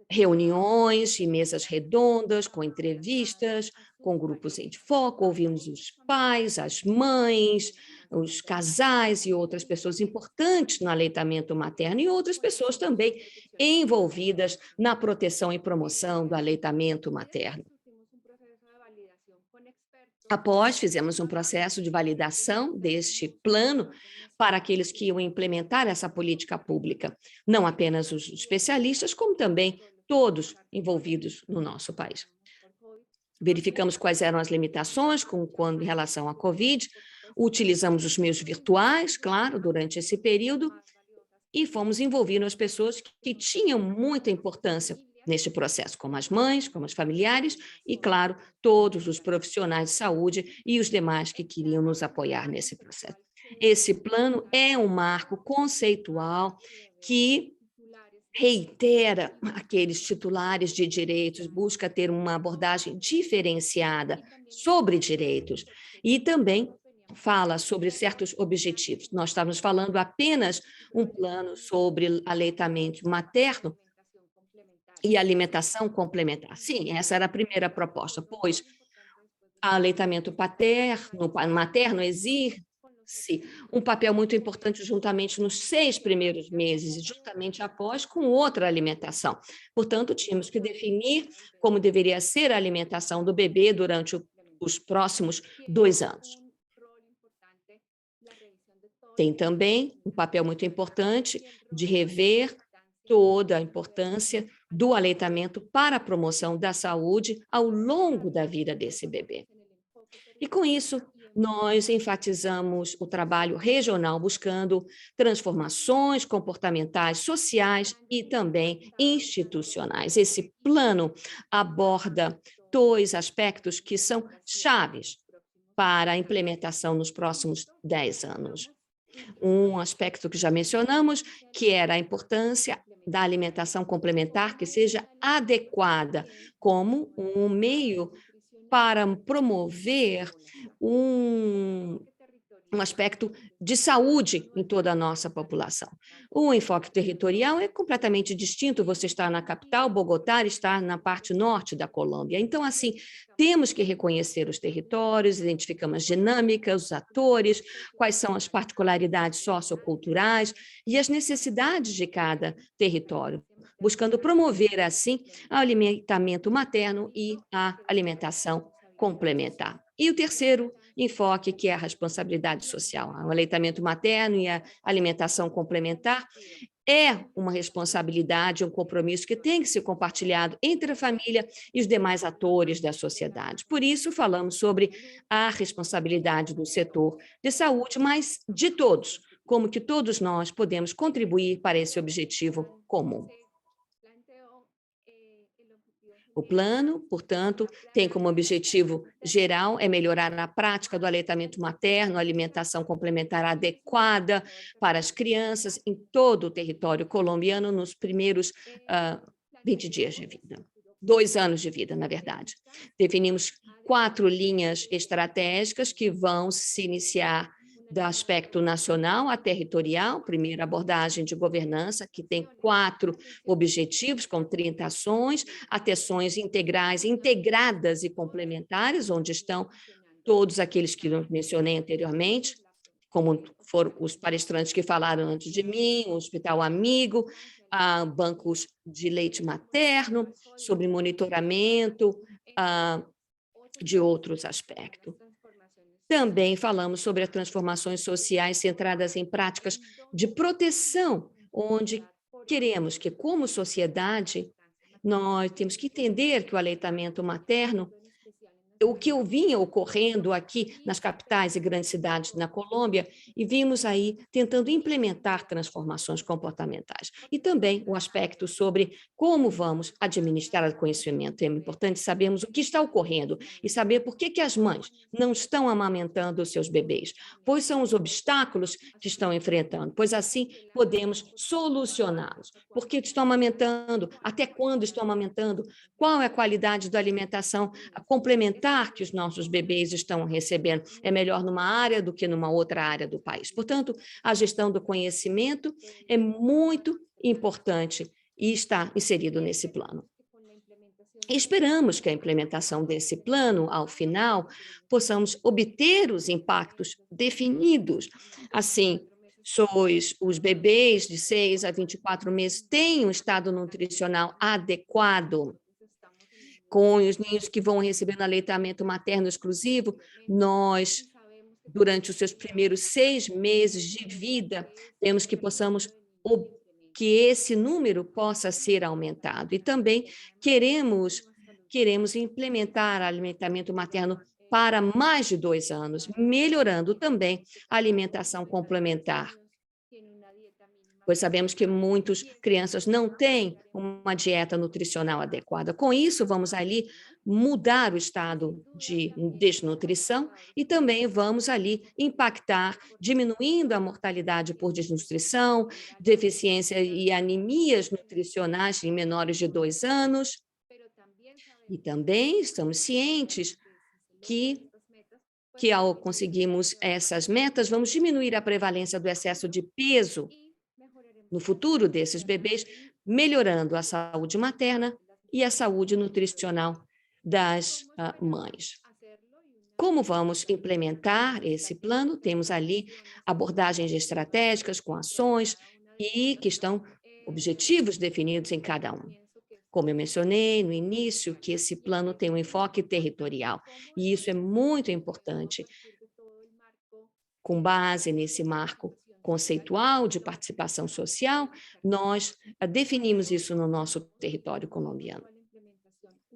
reuniões e mesas redondas, com entrevistas, com grupos de foco, ouvimos os pais, as mães, os casais e outras pessoas importantes no aleitamento materno e outras pessoas também envolvidas na proteção e promoção do aleitamento materno. Após, fizemos um processo de validação deste plano para aqueles que iam implementar essa política pública, não apenas os especialistas, como também todos envolvidos no nosso país. Verificamos quais eram as limitações em relação à Covid, utilizamos os meios virtuais, claro, durante esse período, e fomos envolvendo as pessoas que tinham muita importância neste processo, como as mães, como os familiares e, claro, todos os profissionais de saúde e os demais que queriam nos apoiar nesse processo. Esse plano é um marco conceitual que reitera aqueles titulares de direitos, busca ter uma abordagem diferenciada sobre direitos e também fala sobre certos objetivos. Nós estávamos falando apenas um plano sobre aleitamento materno e alimentação complementar. Sim, essa era a primeira proposta, pois aleitamento materno exige um papel muito importante juntamente nos 6 primeiros meses e juntamente após com outra alimentação. Portanto, tínhamos que definir como deveria ser a alimentação do bebê durante os próximos 2 anos. tem também um papel muito importante de rever toda a importância do aleitamento para a promoção da saúde ao longo da vida desse bebê. E com isso, nós enfatizamos o trabalho regional buscando transformações comportamentais, sociais e também institucionais. Esse plano aborda 2 aspectos que são chaves para a implementação nos próximos 10 anos. Um aspecto que já mencionamos, que era a importância da alimentação complementar que seja adequada como um meio para promover um aspecto de saúde em toda a nossa população. O enfoque territorial é completamente distinto, você está na capital, Bogotá está na parte norte da Colômbia. Então, assim, temos que reconhecer os territórios, identificamos as dinâmicas, os atores, quais são as particularidades socioculturais e as necessidades de cada território, buscando promover, assim, o aleitamento materno e a alimentação complementar. E o terceiro enfoque, que é a responsabilidade social. O aleitamento materno e a alimentação complementar é uma responsabilidade, um compromisso que tem que ser compartilhado entre a família e os demais atores da sociedade. Por isso, falamos sobre a responsabilidade do setor de saúde, mas de todos, como que todos nós podemos contribuir para esse objetivo comum. O plano, portanto, tem como objetivo geral melhorar a prática do aleitamento materno, alimentação complementar adequada para as crianças em todo o território colombiano nos primeiros 20 dias de vida. 2 anos de vida, na verdade. Definimos 4 linhas estratégicas que vão se iniciar do aspecto nacional a territorial, primeira abordagem de governança, que tem 4 objetivos, com 30 ações, ações integrais, integradas e complementares, onde estão todos aqueles que eu mencionei anteriormente, como foram os palestrantes que falaram antes de mim, o Hospital Amigo, bancos de leite materno, sobre monitoramento de outros aspectos. Também falamos sobre as transformações sociais centradas em práticas de proteção, onde queremos que, como sociedade, nós temos que entender que o aleitamento materno, o que eu vinha ocorrendo aqui nas capitais e grandes cidades na Colômbia, e vimos aí tentando implementar transformações comportamentais. E também o aspecto sobre como vamos administrar o conhecimento. É importante sabermos o que está ocorrendo e saber por que as mães não estão amamentando os seus bebês, pois são os obstáculos que estão enfrentando, pois assim podemos solucioná-los. Por que estão amamentando? Até quando estão amamentando? Qual é a qualidade da alimentação complementar que os nossos bebês estão recebendo? É melhor numa área do que numa outra área do país. Portanto, a gestão do conhecimento é muito importante e está inserido nesse plano. E esperamos que a implementação desse plano, ao final, possamos obter os impactos definidos. Assim, os bebês de 6 a 24 meses têm um estado nutricional adequado, com os ninhos que vão recebendo aleitamento materno exclusivo, nós, durante os seus primeiros 6 meses de vida, temos que que esse número possa ser aumentado. E também queremos implementar aleitamento materno para mais de 2 anos, melhorando também a alimentação complementar, pois sabemos que muitas crianças não têm uma dieta nutricional adequada. Com isso, vamos ali mudar o estado de desnutrição e também vamos ali impactar, diminuindo a mortalidade por desnutrição, deficiência e anemias nutricionais em menores de 2 anos. E também estamos cientes que ao conseguirmos essas metas, vamos diminuir a prevalência do excesso de peso no futuro desses bebês, melhorando a saúde materna e a saúde nutricional das mães. Como vamos implementar esse plano? Temos ali abordagens estratégicas com ações e que estão objetivos definidos em cada um. Como eu mencionei no início, que esse plano tem um enfoque territorial, e isso é muito importante. Com base nesse marco conceitual de participação social, nós definimos isso no nosso território colombiano.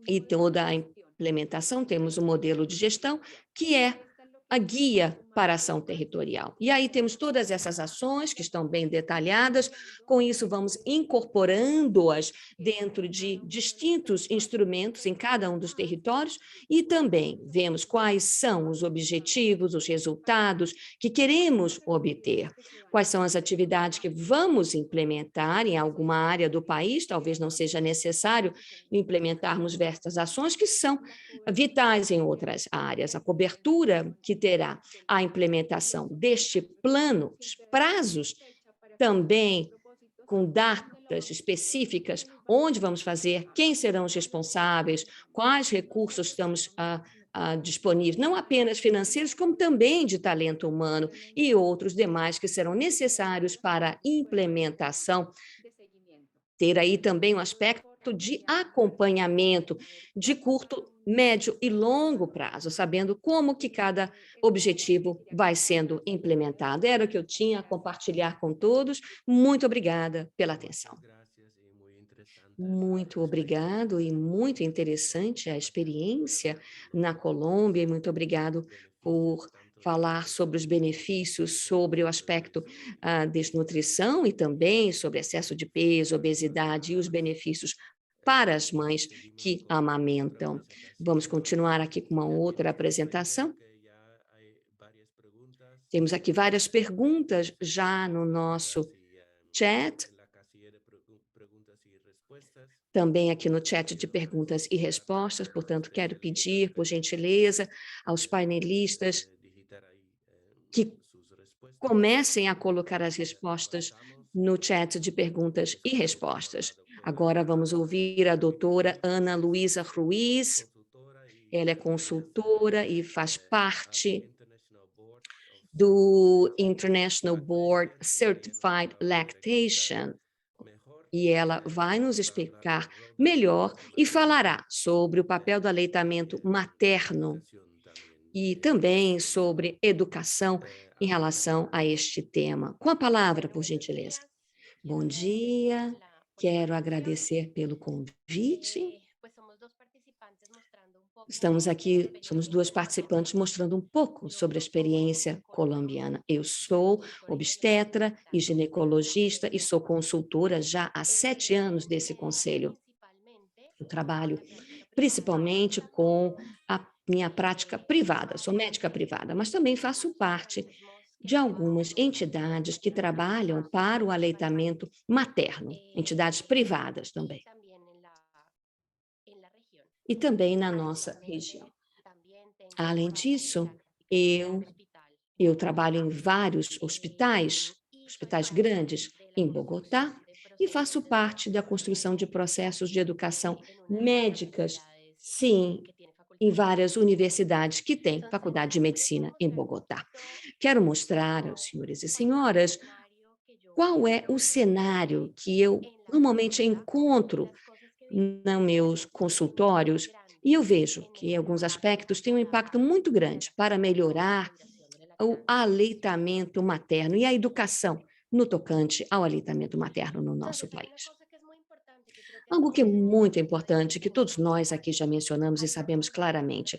E toda a implementação, temos um modelo de gestão que é a guia para a ação territorial. E aí temos todas essas ações que estão bem detalhadas, com isso vamos incorporando-as dentro de distintos instrumentos em cada um dos territórios e também vemos quais são os objetivos, os resultados que queremos obter, quais são as atividades que vamos implementar em alguma área do país, talvez não seja necessário implementarmos diversas ações que são vitais em outras áreas, a cobertura que terá a implementação deste plano, os prazos também com datas específicas, onde vamos fazer, quem serão os responsáveis, quais recursos estamos disponíveis, não apenas financeiros, como também de talento humano e outros demais que serão necessários para a implementação. Ter aí também um aspecto de acompanhamento de curto, médio e longo prazo, sabendo como que cada objetivo vai sendo implementado. Era o que eu tinha a compartilhar com todos. Muito obrigada pela atenção. Muito obrigado e muito interessante a experiência na Colômbia e muito obrigado por falar sobre os benefícios, sobre o aspecto desnutrição e também sobre excesso de peso, obesidade e os benefícios para as mães que amamentam. Vamos continuar aqui com uma outra apresentação. Temos aqui várias perguntas já no nosso chat. Também aqui no chat de perguntas e respostas, portanto, quero pedir, por gentileza, aos painelistas que comecem a colocar as respostas no chat de perguntas e respostas. Agora vamos ouvir a doutora Ana Luísa Ruiz. Ela é consultora e faz parte do International Board Certified Lactation. E ela vai nos explicar melhor e falará sobre o papel do aleitamento materno e também sobre educação em relação a este tema. Com a palavra, por gentileza. Bom dia, quero agradecer pelo convite. Estamos aqui, somos duas participantes mostrando um pouco sobre a experiência colombiana. Eu sou obstetra e ginecologista e sou consultora já há 7 anos desse conselho. Eu trabalho principalmente com a minha prática privada, sou médica privada, mas também faço parte de algumas entidades que trabalham para o aleitamento materno, entidades privadas também. E também na nossa região. Além disso, eu trabalho em vários hospitais grandes em Bogotá, e faço parte da construção de processos de educação médicas, sim, em várias universidades que têm faculdade de medicina em Bogotá. Quero mostrar aos senhores e senhoras qual é o cenário que eu normalmente encontro nos meus consultórios, e eu vejo que, em alguns aspectos, tem um impacto muito grande para melhorar o aleitamento materno e a educação no tocante ao aleitamento materno no nosso país. Algo que é muito importante, que todos nós aqui já mencionamos e sabemos claramente.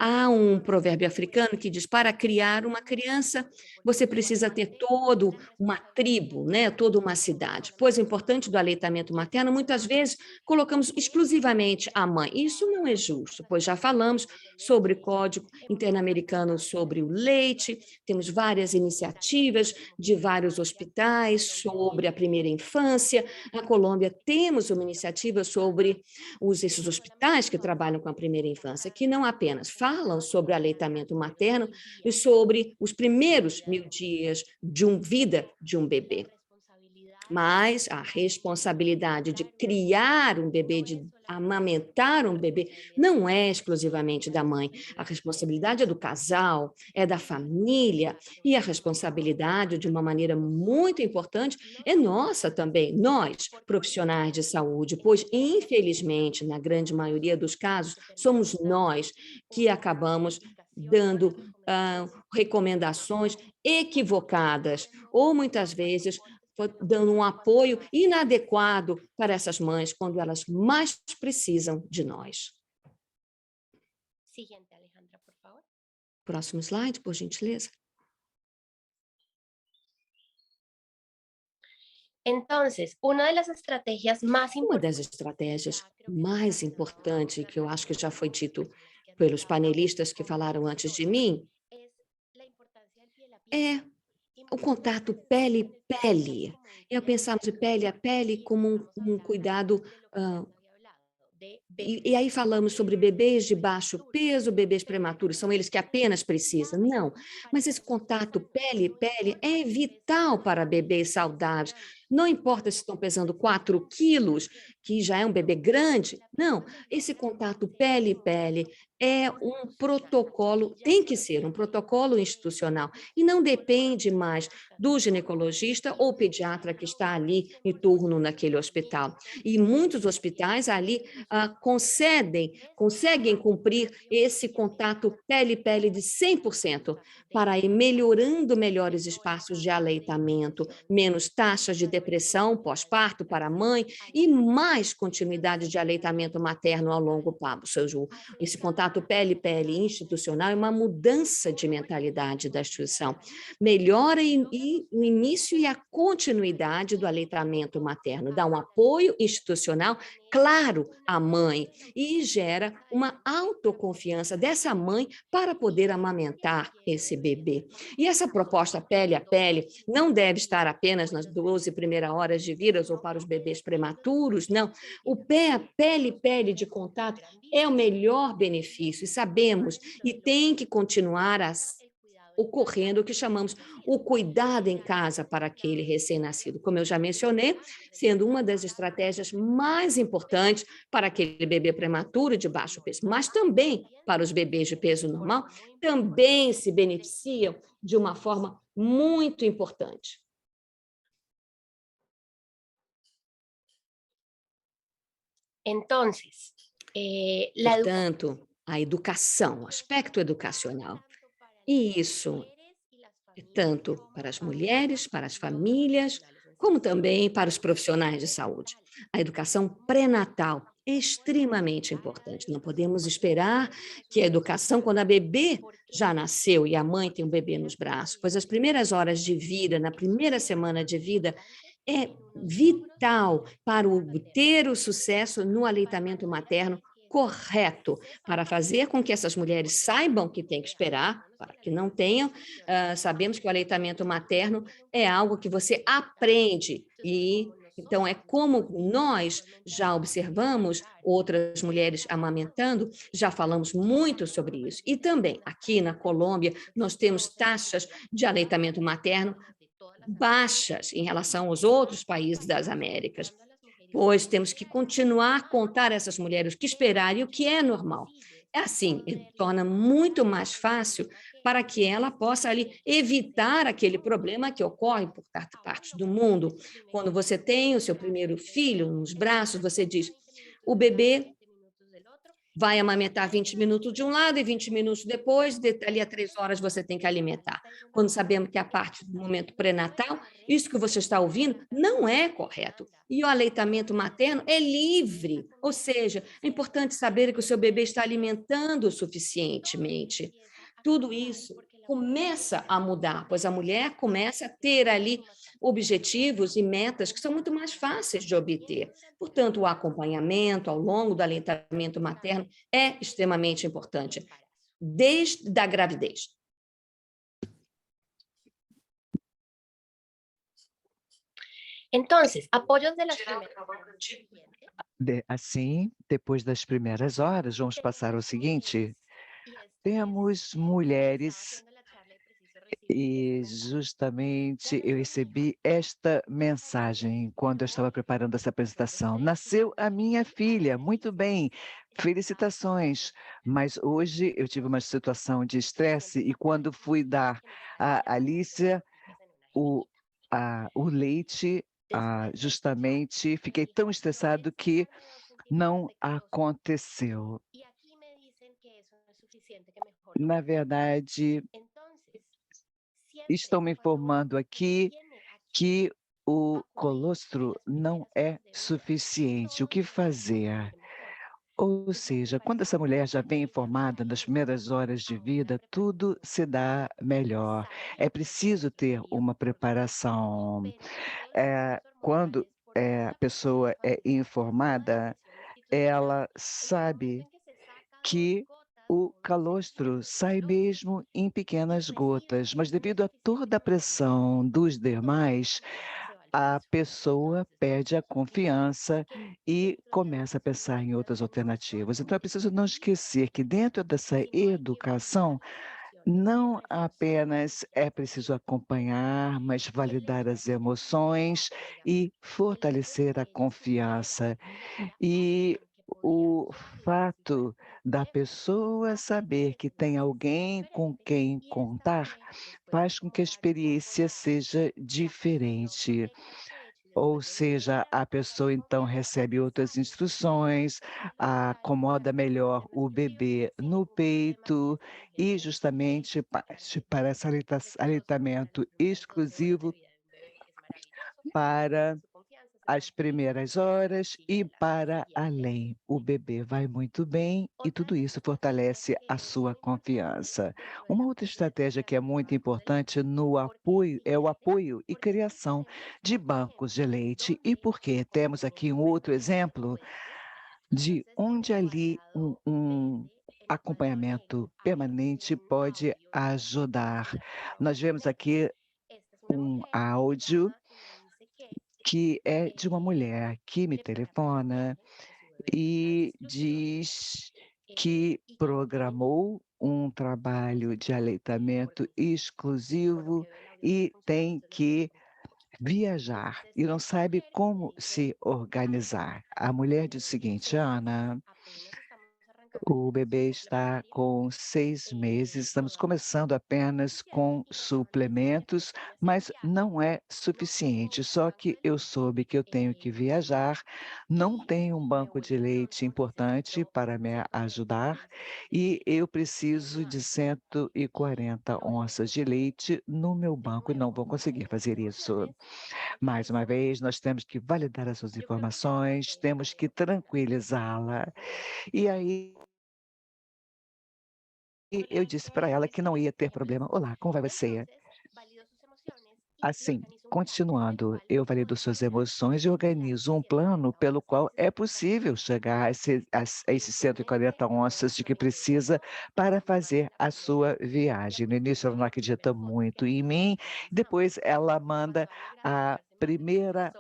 Há um provérbio africano que diz: para criar uma criança, você precisa ter toda uma tribo, né? Toda uma cidade. Pois o importante do aleitamento materno, muitas vezes, colocamos exclusivamente a mãe. Isso não é justo, pois já falamos sobre o Código Interamericano sobre o leite, temos várias iniciativas de vários hospitais sobre a primeira infância. Na Colômbia, temos uma iniciativa sobre esses hospitais que trabalham com a primeira infância, que não apenas falam sobre o aleitamento materno e sobre os primeiros 1000 dias de vida de um bebê, Mas a responsabilidade de criar um bebê, de amamentar um bebê, não é exclusivamente da mãe. A responsabilidade é do casal, é da família, e a responsabilidade, de uma maneira muito importante, é nossa também, nós, profissionais de saúde, pois, infelizmente, na grande maioria dos casos, somos nós que acabamos dando recomendações equivocadas, ou muitas vezes dando um apoio inadequado para essas mães quando elas mais precisam de nós. Siguiente, Alejandra, por favor. Próximo slide, por gentileza. Entonces, una de las estrategias más Uma das importantes estratégias mais importantes, que eu acho que já foi dito pelos panelistas que falaram antes de mim, é o contato pele-pele. Pensamos de pele a pele como um cuidado. E aí falamos sobre bebês de baixo peso, bebês prematuros, são eles que apenas precisam. Não, mas esse contato pele-pele é vital para bebês saudáveis. Não importa se estão pesando 4 quilos, que já é um bebê grande. Não, esse contato pele-pele é um protocolo, tem que ser um protocolo institucional, e não depende mais do ginecologista ou pediatra que está ali em turno naquele hospital. E muitos hospitais ali conseguem cumprir esse contato pele-pele de 100%, para ir melhorando melhores espaços de aleitamento, menos taxas de depressão pós-parto para a mãe e mais continuidade de aleitamento materno ao longo prazo. Esse contato pele-pele institucional é uma mudança de mentalidade da instituição. Melhora o início e a continuidade do aleitamento materno, dá um apoio institucional claro à mãe e gera uma autoconfiança dessa mãe para poder amamentar esse bebê. E essa proposta pele a pele não deve estar apenas nas 12 primeiras horas de vida ou para os bebês prematuros, não. O pele-pele de contato é o melhor benefício, e sabemos, e tem que continuar ocorrendo o que chamamos o cuidado em casa para aquele recém-nascido. Como eu já mencionei, sendo uma das estratégias mais importantes para aquele bebê prematuro de baixo peso, mas também para os bebês de peso normal, também se beneficiam de uma forma muito importante. Entonces, portanto, a educação, o aspecto educacional. E isso é tanto para as mulheres, para as famílias, como também para os profissionais de saúde. A educação pré-natal é extremamente importante. Não podemos esperar que a educação, quando a bebê já nasceu e a mãe tem um bebê nos braços, pois as primeiras horas de vida, na primeira semana de vida, é vital para obter o sucesso no aleitamento materno correto, para fazer com que essas mulheres saibam que tem que esperar, para que não tenham. Sabemos que o aleitamento materno é algo que você aprende, e então é como nós já observamos outras mulheres amamentando, já falamos muito sobre isso. E também aqui na Colômbia nós temos taxas de aleitamento materno baixas em relação aos outros países das Américas, pois temos que continuar a contar a essas mulheres o que esperar e o que é normal. É assim, torna muito mais fácil para que ela possa ali evitar aquele problema que ocorre por partes do mundo. Quando você tem o seu primeiro filho nos braços, você diz, o bebê vai amamentar 20 minutos de um lado e 20 minutos depois, dali a 3 horas você tem que alimentar. Quando sabemos que a parte do momento pré-natal, isso que você está ouvindo não é correto. E o aleitamento materno é livre, ou seja, é importante saber que o seu bebê está alimentando suficientemente. Tudo isso começa a mudar, pois a mulher começa a ter ali objetivos e metas que são muito mais fáceis de obter. Portanto, o acompanhamento ao longo do aleitamento materno é extremamente importante, desde a gravidez. Entonces, apoyos de las Assim, depois das primeiras horas, vamos passar ao seguinte. Temos mulheres E justamente eu recebi esta mensagem quando eu estava preparando essa apresentação. Nasceu a minha filha, muito bem, felicitações. Mas hoje eu tive uma situação de estresse e quando fui dar à Alicia o leite, justamente fiquei tão estressado que não aconteceu. Na verdade, estão me informando aqui que o colostro não é suficiente. O que fazer? Ou seja, quando essa mulher já vem informada nas primeiras horas de vida, tudo se dá melhor. É preciso ter uma preparação. Quando a pessoa é informada, ela sabe que o calostro sai mesmo em pequenas gotas, mas devido a toda a pressão dos demais, a pessoa perde a confiança e começa a pensar em outras alternativas. Então é preciso não esquecer que dentro dessa educação, não apenas é preciso acompanhar, mas validar as emoções e fortalecer a confiança. E o fato da pessoa saber que tem alguém com quem contar faz com que a experiência seja diferente. Ou seja, a pessoa então recebe outras instruções, acomoda melhor o bebê no peito e justamente parte para esse aleitamento exclusivo para as primeiras horas e para além. O bebê vai muito bem e tudo isso fortalece a sua confiança. Uma outra estratégia que é muito importante no apoio é o apoio e criação de bancos de leite. E por quê? Temos aqui um outro exemplo de onde ali um acompanhamento permanente pode ajudar. Nós vemos aqui um áudio que é de uma mulher que me telefona e diz que programou um trabalho de aleitamento exclusivo e tem que viajar e não sabe como se organizar. A mulher diz o seguinte: Ana, o bebê está com 6 meses, estamos começando apenas com suplementos, mas não é suficiente. Só que eu soube que eu tenho que viajar, não tenho um banco de leite importante para me ajudar e eu preciso de 140 onças de leite no meu banco e não vou conseguir fazer isso. Mais uma vez, nós temos que validar as suas informações, temos que tranquilizá-la. E aí eu disse para ela que não ia ter problema. Olá, como vai você? Assim, continuando, eu valido suas emoções e organizo um plano pelo qual é possível chegar a esses 140 onças de que precisa para fazer a sua viagem. No início ela não acredita muito em mim, depois ela manda a primeira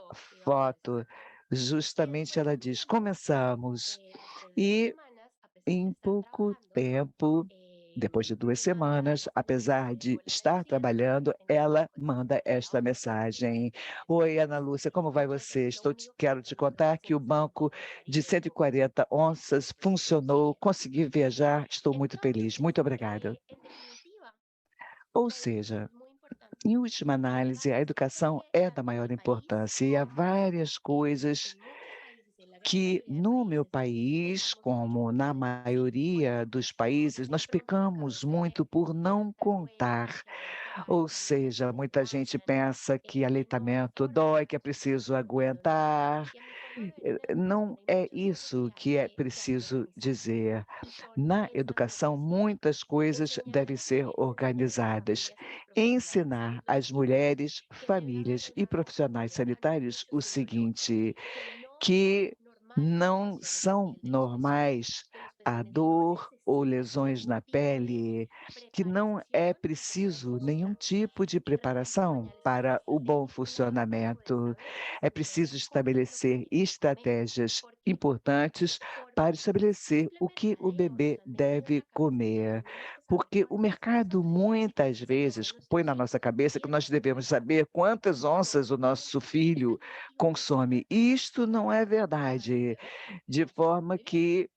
foto. Justamente ela diz: começamos. E em pouco tempo, depois de 2 semanas, apesar de estar trabalhando, ela manda esta mensagem: "Oi, Ana Lúcia, como vai você? Quero te contar que o banco de 140 onças funcionou, consegui viajar, estou muito feliz. Muito obrigada". Ou seja, em última análise, a educação é da maior importância e há várias coisas que no meu país, como na maioria dos países, nós pecamos muito por não contar. Ou seja, muita gente pensa que aleitamento dói, que é preciso aguentar. Não é isso que é preciso dizer. Na educação, muitas coisas devem ser organizadas. Ensinar às mulheres, famílias e profissionais sanitários o seguinte: que não são normais a dor ou lesões na pele, que não é preciso nenhum tipo de preparação para o bom funcionamento. É preciso estabelecer estratégias importantes para estabelecer o que o bebê deve comer, porque o mercado muitas vezes põe na nossa cabeça que nós devemos saber quantas onças o nosso filho consome. E isto não é verdade, de forma que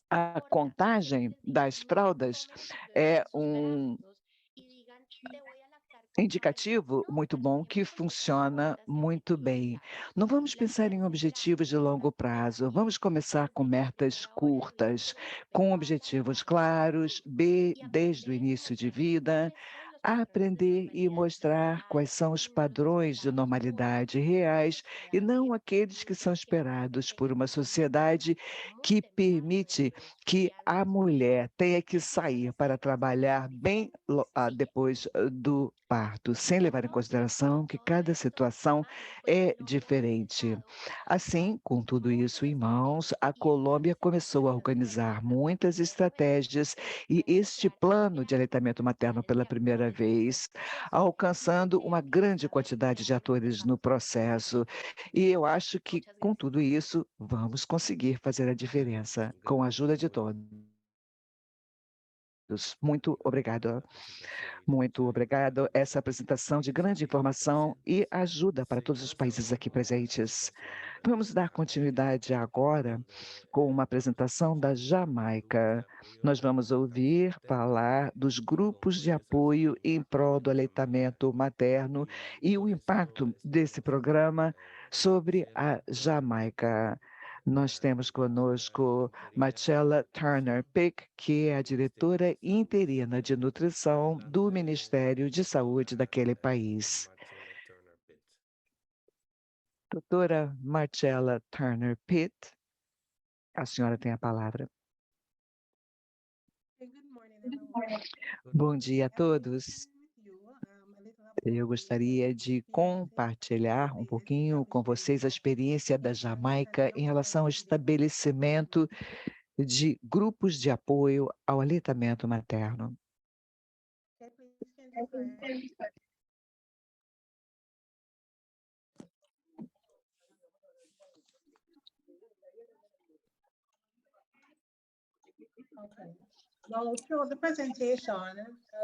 a contagem das fraldas é um indicativo muito bom que funciona muito bem. Não vamos pensar em objetivos de longo prazo, vamos começar com metas curtas, com objetivos claros, desde o início de vida, aprender e mostrar quais são os padrões de normalidade reais e não aqueles que são esperados por uma sociedade que permite que a mulher tenha que sair para trabalhar bem depois do parto, sem levar em consideração que cada situação é diferente. Assim, com tudo isso em mãos, a Colômbia começou a organizar muitas estratégias e este plano de aleitamento materno pela primeira vez, alcançando uma grande quantidade de atores no processo. E eu acho que, com tudo isso, vamos conseguir fazer a diferença, com a ajuda de todos. Muito obrigado. Muito obrigado. Essa apresentação de grande informação e ajuda para todos os países aqui presentes. Vamos dar continuidade agora com uma apresentação da Jamaica. Nós vamos ouvir falar dos grupos de apoio em prol do aleitamento materno e o impacto desse programa sobre a Jamaica. Nós temos conosco Marcella Turner Pick, que é a diretora interina de nutrição do Ministério de Saúde daquele país. Doutora Marcella Turner Pitt, a senhora tem a palavra. Bom dia a todos. Eu gostaria de compartilhar um pouquinho com vocês a experiência da Jamaica em relação ao estabelecimento de grupos de apoio ao aleitamento materno. Now, throughout the presentation,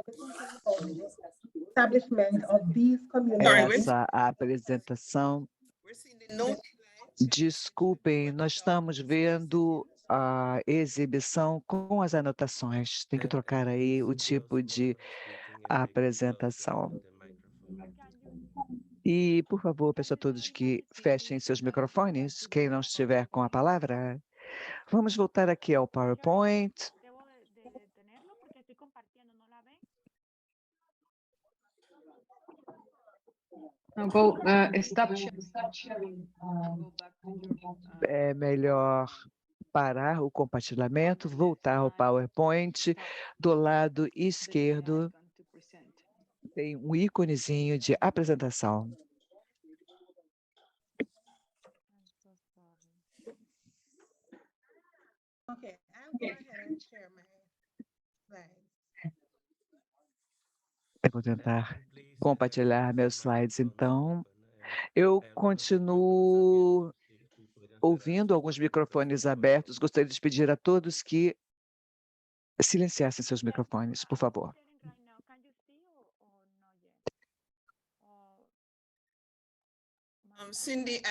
we're thinking about the establishment of these communities. Essa apresentação, desculpem, nós estamos vendo a exibição com as anotações. Tem que trocar aí o tipo de apresentação. E, por favor, peço a todos que fechem seus microfones, quem não estiver com a palavra. Vamos voltar aqui ao PowerPoint. Stop sharing. Go back to your, É melhor parar o compartilhamento, voltar ao PowerPoint. Do lado esquerdo, tem um íconezinho de apresentação. Okay, I'll go ahead and share my slides. Eu vou tentar compartilhar meus slides, então. Eu continuo ouvindo alguns microfones abertos. Gostaria de pedir a todos que silenciassem seus microfones, por favor. Cindy,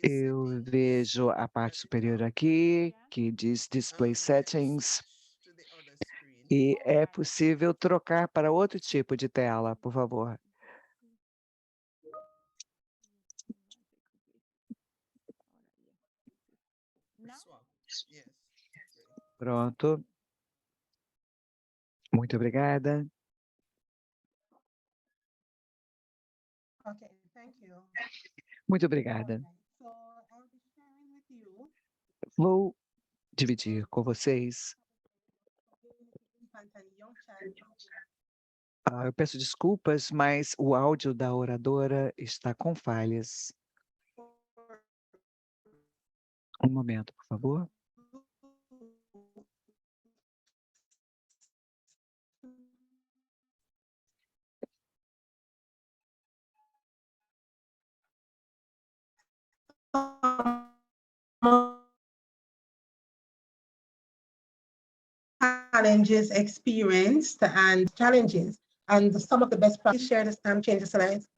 Eu vejo a parte superior aqui, que diz Display Settings, e é possível trocar para outro tipo de tela, por favor. Pronto. Muito obrigada. Okay, thank you. Muito obrigada. So I'll be sharing with you Vou dividir com vocês. infant and young child Eu peço desculpas, mas o áudio da oradora está com falhas. Um momento, por favor. Challenges experienced and challenges and some of the best practices. Share this, change the slides.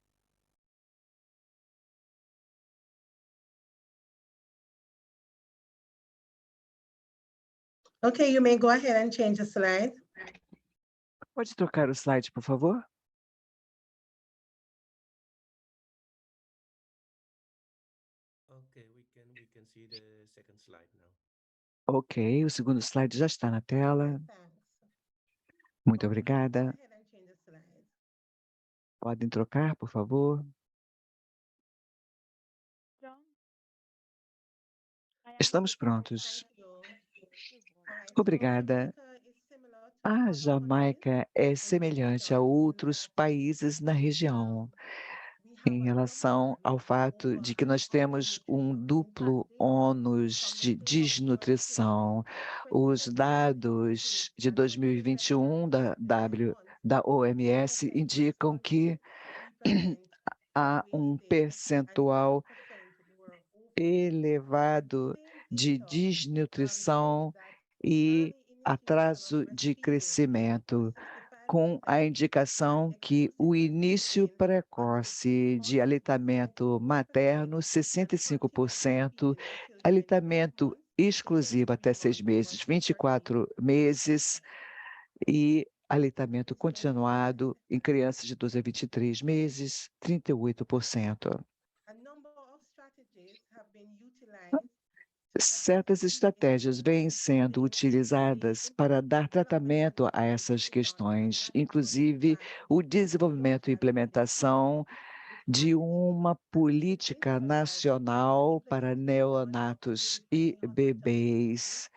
Okay, you may go ahead and change the slide. Pode trocar o slide, por favor? Okay, we can see the second slide now. Ok, o segundo slide já está na tela. Thanks. Muito Go obrigada. ahead and change the slide. Podem trocar, por favor. Estamos prontos. Thank you. All right, so Obrigada. Jamaica is similar to A other Jamaica é semelhante a outros países na região, em relação ao fato de que nós temos um duplo ônus de desnutrição. Os dados de 2021 da OMS indicam que há um percentual elevado de desnutrição e atraso de crescimento, com a indicação que o início precoce de aleitamento materno, 65%, aleitamento exclusivo até 6 meses, 24 meses, e aleitamento continuado em crianças de 12 a 23 meses, 38%. A number of strategies have been utilized Certas estratégias vêm sendo utilizadas para dar tratamento a essas questões, inclusive o desenvolvimento e implementação de uma política nacional para neonatos e bebês.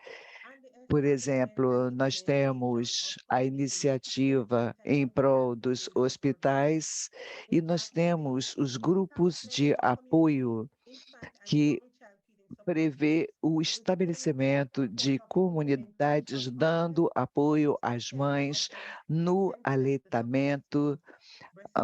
Por exemplo, nós temos a iniciativa em prol dos hospitais e nós temos os grupos de apoio que prevê o estabelecimento de comunidades dando apoio às mães no aleitamento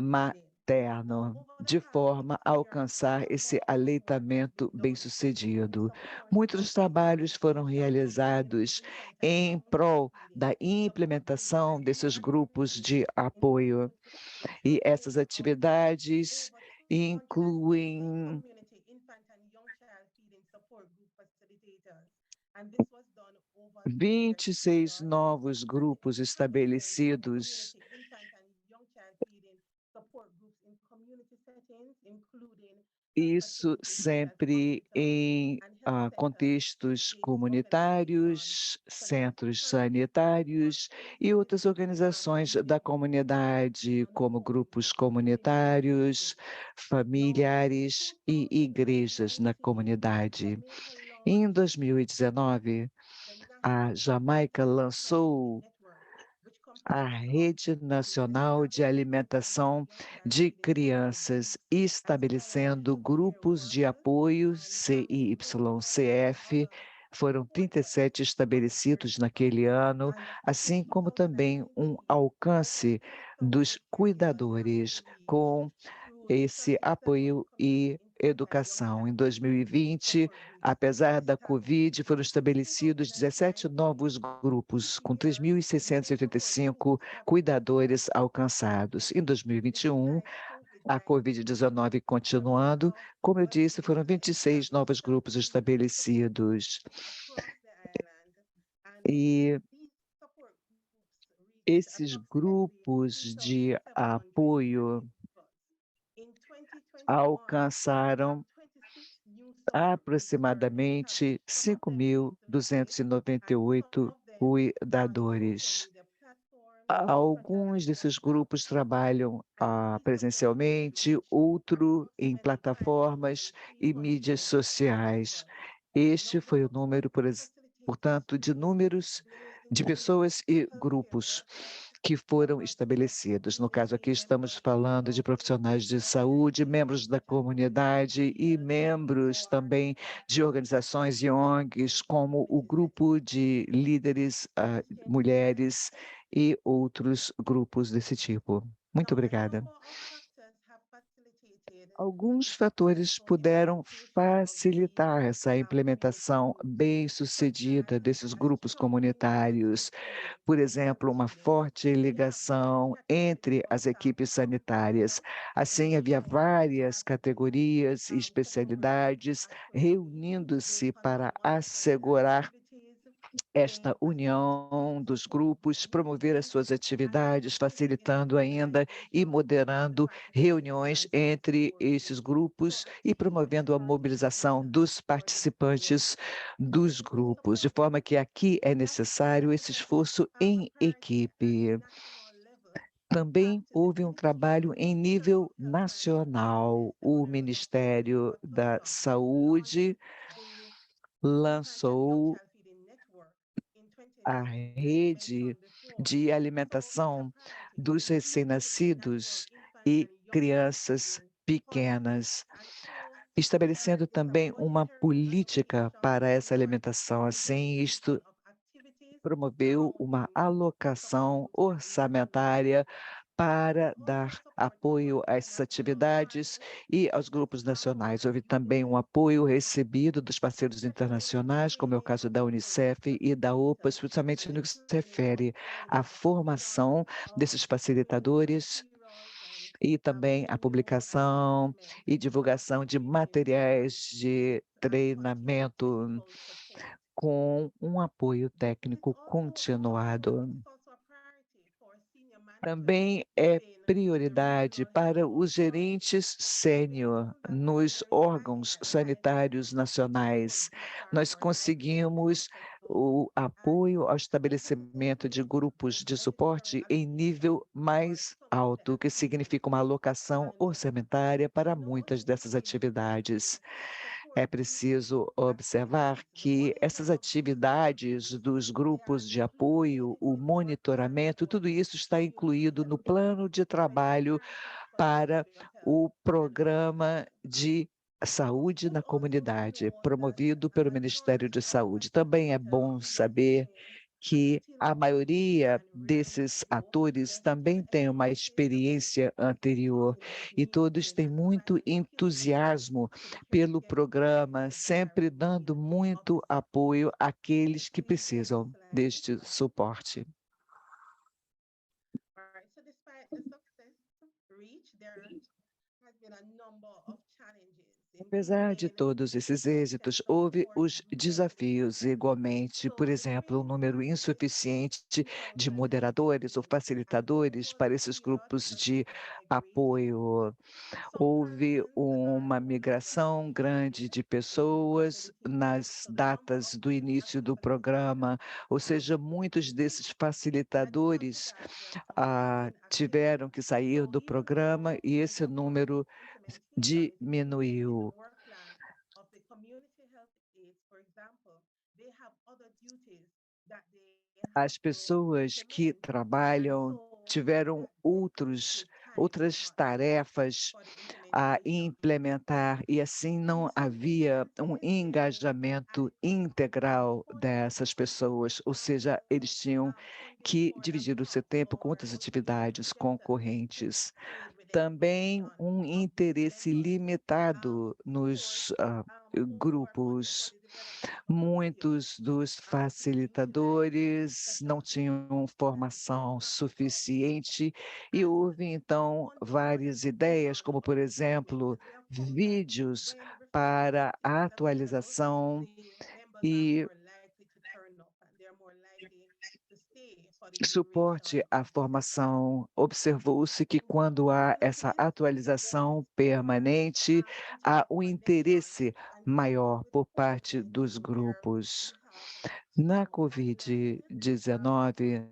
materno, de forma a alcançar esse aleitamento bem-sucedido. Muitos trabalhos foram realizados em prol da implementação desses grupos de apoio, e essas atividades incluem 26 novos grupos estabelecidos, isso sempre em contextos comunitários, centros sanitários e outras organizações da comunidade, como grupos comunitários, familiares e igrejas na comunidade. Em 2019, a Jamaica lançou a Rede Nacional de Alimentação de Crianças, estabelecendo grupos de apoio CIYCF. Foram 37 estabelecidos naquele ano, assim como também um alcance dos cuidadores com esse apoio e educação. Em 2020, apesar da Covid, foram estabelecidos 17 novos grupos, com 3.685 cuidadores alcançados. Em 2021, a Covid-19 continuando, como eu disse, foram 26 novos grupos estabelecidos. E esses grupos de apoio alcançaram aproximadamente 5.298 cuidadores. Alguns desses grupos trabalham presencialmente, outro em plataformas e mídias sociais. Este foi o número, portanto, de números de pessoas e grupos que foram estabelecidos. No caso aqui, estamos falando de profissionais de saúde, membros da comunidade e membros também de organizações e ONGs, como o grupo de líderes mulheres e outros grupos desse tipo. Muito obrigada. Alguns fatores puderam facilitar essa implementação bem-sucedida desses grupos comunitários. Por exemplo, uma forte ligação entre as equipes sanitárias. Assim, havia várias categorias e especialidades reunindo-se para assegurar esta união dos grupos, promover as suas atividades, facilitando ainda e moderando reuniões entre esses grupos e promovendo a mobilização dos participantes dos grupos, de forma que aqui é necessário esse esforço em equipe. Também houve um trabalho em nível nacional. O Ministério da Saúde lançou a rede de alimentação dos recém-nascidos e crianças pequenas, estabelecendo também uma política para essa alimentação. Assim, isto promoveu uma alocação orçamentária para dar apoio a essas atividades e aos grupos nacionais. Houve também um apoio recebido dos parceiros internacionais, como é o caso da Unicef e da OPA, especialmente no que se refere à formação desses facilitadores e também a publicação e divulgação de materiais de treinamento com um apoio técnico continuado. Também é prioridade para os gerentes sênior nos órgãos sanitários nacionais. Nós conseguimos o apoio ao estabelecimento de grupos de suporte em nível mais alto, o que significa uma alocação orçamentária para muitas dessas atividades. É preciso observar que essas atividades dos grupos de apoio, o monitoramento, tudo isso está incluído no plano de trabalho para o programa de saúde na comunidade, promovido pelo Ministério de Saúde. Também é bom saber que a maioria desses atores também tem uma experiência anterior e todos têm muito entusiasmo pelo programa, sempre dando muito apoio àqueles que precisam deste suporte. Apesar de todos esses êxitos, houve os desafios igualmente, por exemplo, um número insuficiente de moderadores ou facilitadores para esses grupos de apoio. Houve uma migração grande de pessoas nas datas do início do programa, ou seja, muitos desses facilitadores tiveram que sair do programa e esse número diminuiu. As pessoas que trabalham tiveram outras tarefas a implementar e assim não havia um engajamento integral dessas pessoas, ou seja, eles tinham que dividir o seu tempo com outras atividades concorrentes. Também um interesse limitado nos grupos. Muitos dos facilitadores não tinham formação suficiente e houve, então, várias ideias, como, por exemplo, vídeos para a atualização e suporte à formação. Observou-se que quando há essa atualização permanente, há um interesse maior por parte dos grupos. Na Covid-19,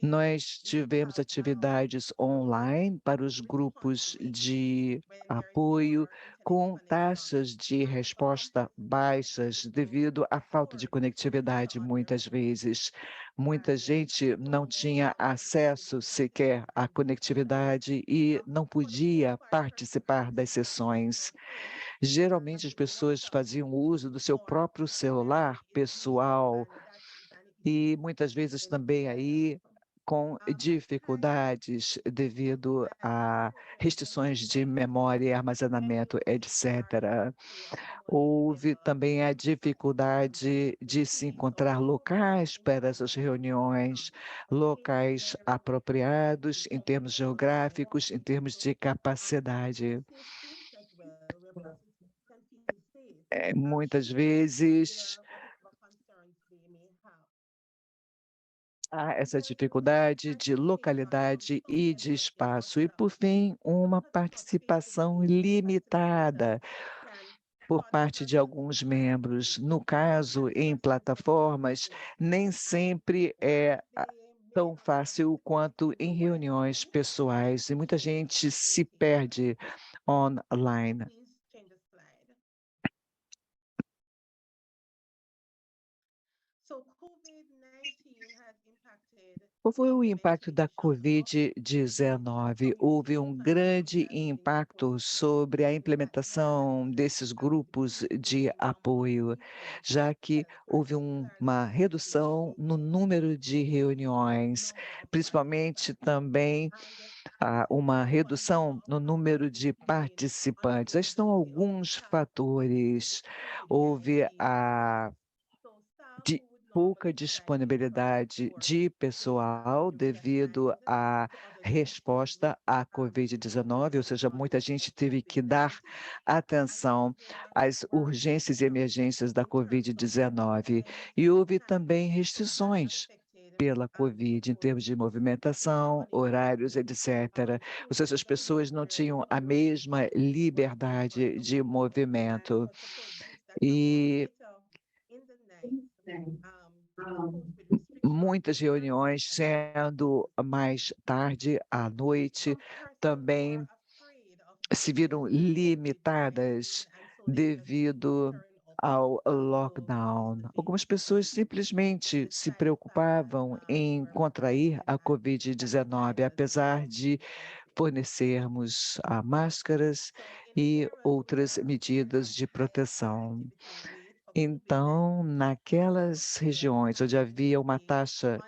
Nós tivemos atividades online para os grupos de apoio com taxas de resposta baixas devido à falta de conectividade, muitas vezes. Muita gente não tinha acesso sequer à conectividade e não podia participar das sessões. Geralmente, as pessoas faziam uso do seu próprio celular pessoal e muitas vezes também aí com dificuldades devido a restrições de memória e armazenamento, etc. Houve também a dificuldade de se encontrar locais para essas reuniões, locais apropriados em termos geográficos, em termos de capacidade. Muitas vezes há essa dificuldade de localidade e de espaço. E, por fim, uma participação limitada por parte de alguns membros. No caso, em plataformas, nem sempre é tão fácil quanto em reuniões pessoais, e muita gente se perde online. Qual foi o impacto da Covid-19? Houve um grande impacto sobre a implementação desses grupos de apoio, já que houve uma redução no número de reuniões, principalmente também uma redução no número de participantes. Aí estão alguns fatores. Houve pouca disponibilidade de pessoal devido à resposta à Covid-19, ou seja, muita gente teve que dar atenção às urgências e emergências da Covid-19. E houve também restrições pela Covid, em termos de movimentação, horários, etc. Ou seja, as pessoas não tinham a mesma liberdade de movimento. E muitas reuniões sendo mais tarde à noite, também se viram limitadas devido ao lockdown. Algumas pessoas simplesmente se preocupavam em contrair a Covid-19, apesar de fornecermos máscaras e outras medidas de proteção. Então, naquelas regiões onde havia uma taxa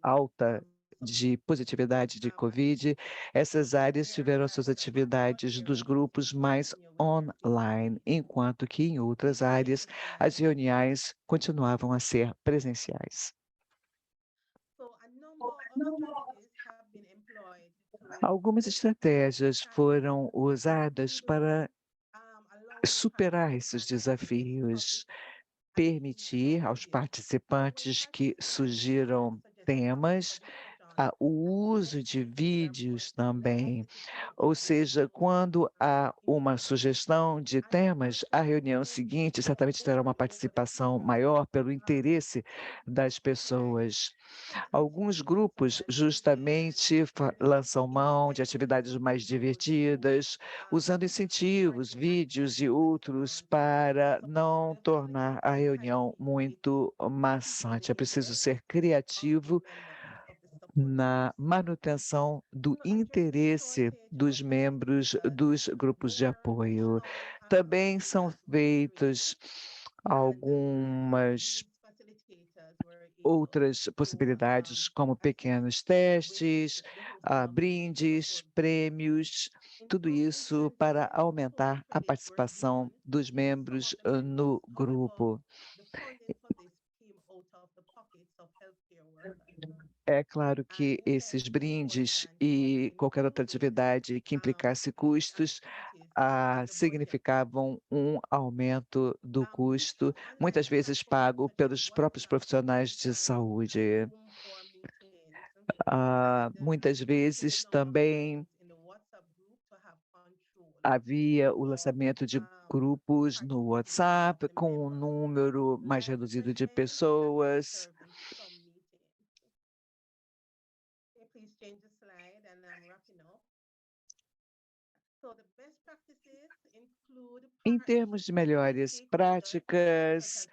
alta de positividade de Covid, essas áreas tiveram suas atividades dos grupos mais online, enquanto que em outras áreas as reuniões continuavam a ser presenciais. Algumas estratégias foram usadas para superar esses desafios, permitir aos participantes que surgiram temas, o uso de vídeos também. Ou seja, quando há uma sugestão de temas, a reunião seguinte certamente terá uma participação maior pelo interesse das pessoas. Alguns grupos justamente lançam mão de atividades mais divertidas, usando incentivos, vídeos e outros para não tornar a reunião muito maçante. É preciso ser criativo na manutenção do interesse dos membros dos grupos de apoio. Também são feitas algumas outras possibilidades, como pequenos testes, brindes, prêmios, tudo isso para aumentar a participação dos membros no grupo. É claro que esses brindes e qualquer outra atividade que implicasse custos, significavam um aumento do custo, muitas vezes pago pelos próprios profissionais de saúde. Muitas vezes também havia o lançamento de grupos no WhatsApp com um número mais reduzido de pessoas. Em termos de melhores práticas,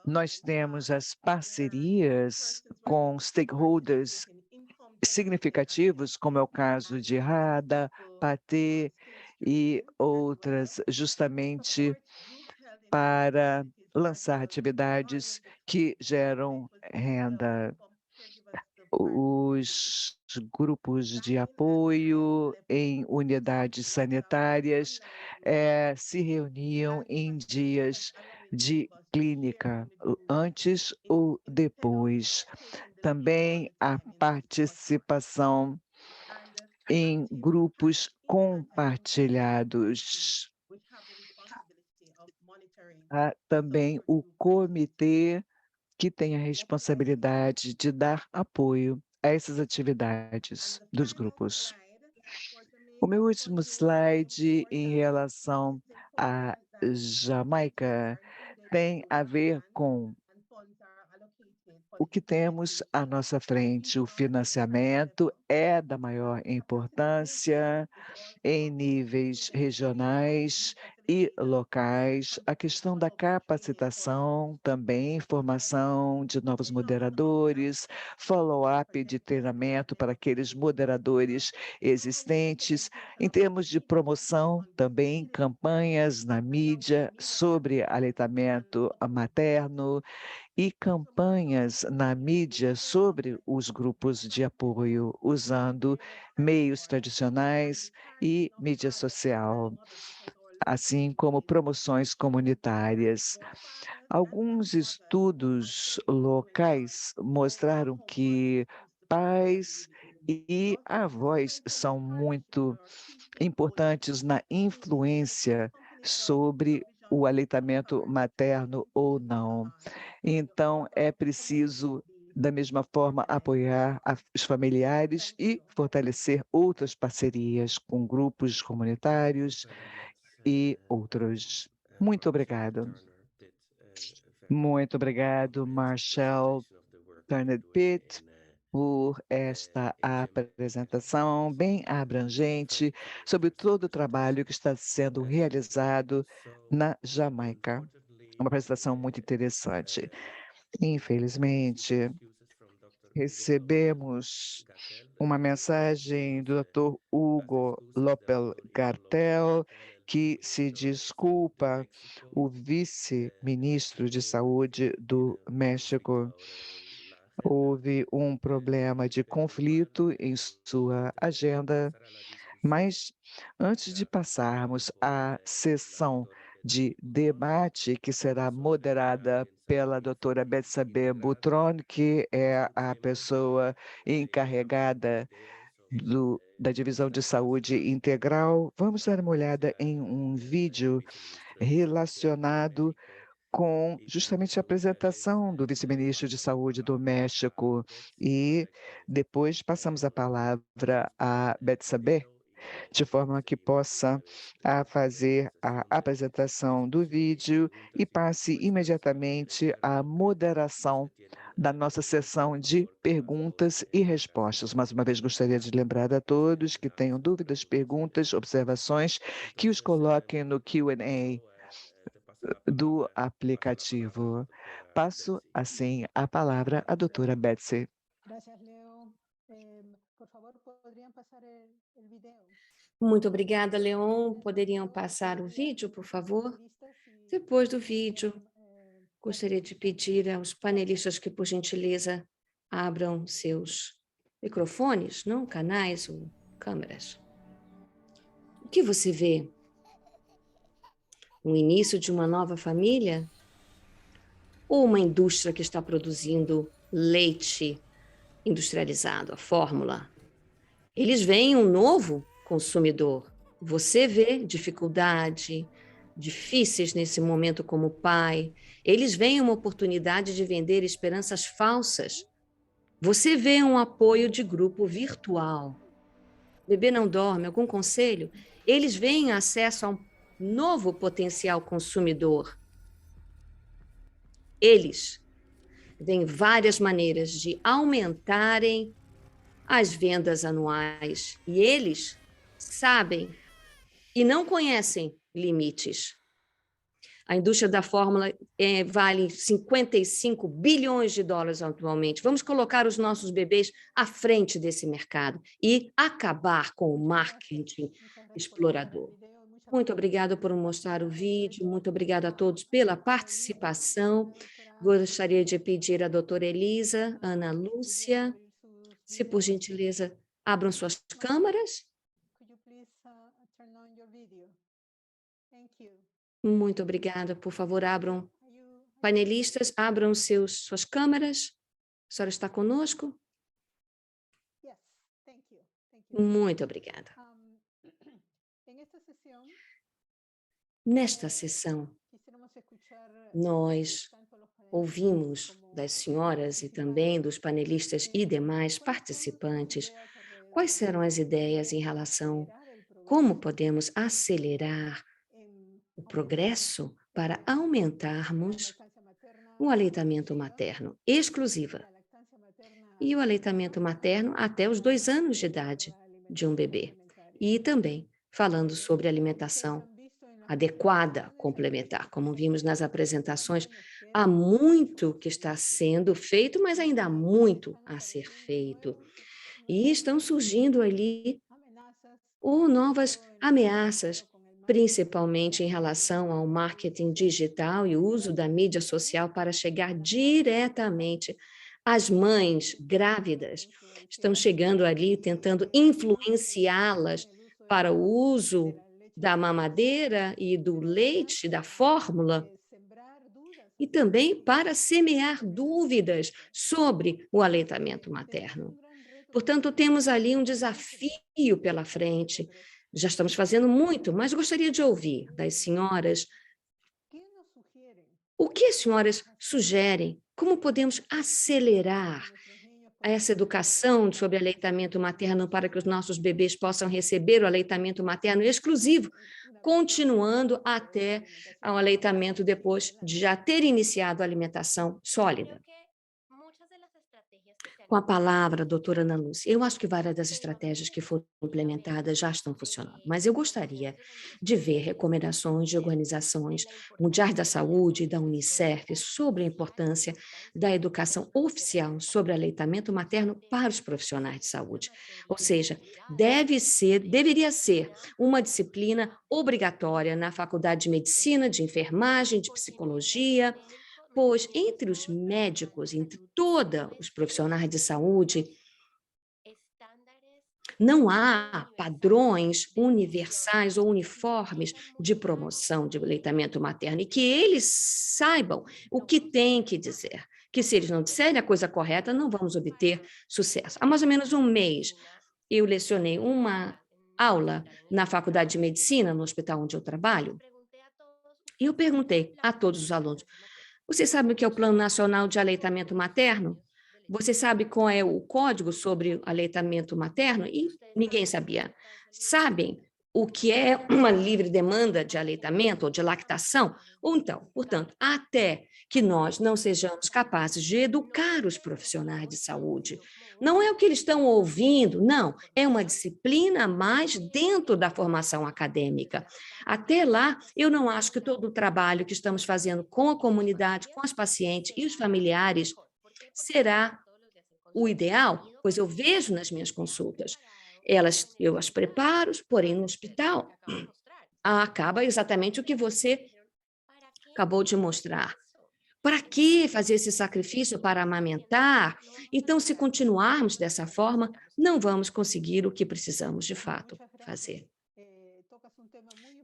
nós temos as parcerias com stakeholders significativos, como é o caso de RADA, PATE e outras, justamente para lançar atividades que geram renda. Os grupos de apoio em unidades sanitárias se reuniam em dias de clínica, antes ou depois. Também a participação em grupos compartilhados. Há também o comitê que tem a responsabilidade de dar apoio a essas atividades dos grupos. O meu último slide em relação à Jamaica tem a ver com o que temos à nossa frente. O financiamento é da maior importância em níveis regionais e locais. A questão da capacitação também, formação de novos moderadores, follow-up de treinamento para aqueles moderadores existentes. Em termos de promoção, também campanhas na mídia sobre aleitamento materno e campanhas na mídia sobre os grupos de apoio, usando meios tradicionais e mídia social, assim como promoções comunitárias. Alguns estudos locais mostraram que pais e avós são muito importantes na influência sobre o aleitamento materno ou não. Então, é preciso, da mesma forma, apoiar os familiares e fortalecer outras parcerias com grupos comunitários e outros. Muito obrigado. Muito obrigado, Marshall Turner-Pitt, por esta apresentação bem abrangente sobre todo o trabalho que está sendo realizado na Jamaica. Uma apresentação muito interessante. Infelizmente, recebemos uma mensagem do Dr. Hugo Lopel Gartel, que se desculpa, o vice-ministro de Saúde do México. Houve um problema de conflito em sua agenda, mas antes de passarmos à sessão de debate, que será moderada pela doutora Betsabe Butron, que é a pessoa encarregada da Divisão de Saúde Integral, vamos dar uma olhada em um vídeo relacionado com justamente a apresentação do vice-ministro de Saúde do México. E depois passamos a palavra a Betsabe, de forma que possa fazer a apresentação do vídeo e passe imediatamente à moderação da nossa sessão de perguntas e respostas. Mais uma vez, gostaria de lembrar a todos que tenham dúvidas, perguntas, observações, que os coloquem no Q&A do aplicativo. Passo, assim, a palavra à doutora Betsy. Muito obrigada, Leon. Poderiam passar o vídeo, por favor? Depois do vídeo, gostaria de pedir aos panelistas que, por gentileza, abram seus microfones, não canais ou câmeras. O que você vê? O início de uma nova família? Ou uma indústria que está produzindo leite industrializado, a fórmula? Eles veem um novo consumidor. Você vê dificuldade, difíceis nesse momento como pai. Eles veem uma oportunidade de vender esperanças falsas. Você vê um apoio de grupo virtual. Bebê não dorme, algum conselho? Eles veem acesso a um novo potencial consumidor. Eles veem várias maneiras de aumentarem as vendas anuais. E eles sabem e não conhecem limites. A indústria da fórmula vale 55 bilhões de dólares atualmente. Vamos colocar os nossos bebês à frente desse mercado e acabar com o marketing explorador. Muito obrigada por mostrar o vídeo, muito obrigada a todos pela participação. Gostaria de pedir à doutora Elisa, Ana Lúcia, se por gentileza abram suas câmaras. Muito obrigada. Por favor, abram. Panelistas, abram suas câmeras. A senhora está conosco? Muito obrigada. Nesta sessão, nós ouvimos das senhoras e também dos panelistas e demais participantes quais serão as ideias em relação a como podemos acelerar o progresso para aumentarmos o aleitamento materno exclusiva e o aleitamento materno até os 2 anos de idade de um bebê. E também falando sobre alimentação adequada, complementar. Como vimos nas apresentações, há muito que está sendo feito, mas ainda há muito a ser feito. E estão surgindo ali novas ameaças, principalmente em relação ao marketing digital e o uso da mídia social para chegar diretamente às mães grávidas. Estão chegando ali, tentando influenciá-las para o uso da mamadeira e do leite, da fórmula, e também para semear dúvidas sobre o aleitamento materno. Portanto, temos ali um desafio pela frente. Já estamos fazendo muito, mas gostaria de ouvir das senhoras o que as senhoras sugerem, como podemos acelerar essa educação sobre aleitamento materno para que os nossos bebês possam receber o aleitamento materno exclusivo, continuando até ao aleitamento depois de já ter iniciado a alimentação sólida. Com a palavra, doutora Ana Lúcia, eu acho que várias das estratégias que foram implementadas já estão funcionando, mas eu gostaria de ver recomendações de organizações mundiais da saúde e da Unicef sobre a importância da educação oficial sobre aleitamento materno para os profissionais de saúde. Ou seja, deveria ser uma disciplina obrigatória na faculdade de medicina, de enfermagem, de psicologia, pois entre os médicos, entre todos os profissionais de saúde, não há padrões universais ou uniformes de promoção de aleitamento materno, e que eles saibam o que têm que dizer, que se eles não disserem a coisa correta, não vamos obter sucesso. Há mais ou menos um mês, eu lecionei uma aula na faculdade de medicina, no hospital onde eu trabalho, e eu perguntei a todos os alunos: você sabe o que é o Plano Nacional de Aleitamento Materno? Você sabe qual é o código sobre aleitamento materno? E ninguém sabia. Sabem o que é uma livre demanda de aleitamento ou de lactação? Ou então, portanto, até que nós não sejamos capazes de educar os profissionais de saúde, não é o que eles estão ouvindo, não, é uma disciplina a mais dentro da formação acadêmica. Até lá, eu não acho que todo o trabalho que estamos fazendo com a comunidade, com os pacientes e os familiares será o ideal, pois eu vejo nas minhas consultas, eu as preparo, porém no hospital acaba exatamente o que você acabou de mostrar. Para que fazer esse sacrifício para amamentar? Então, se continuarmos dessa forma, não vamos conseguir o que precisamos de fato fazer.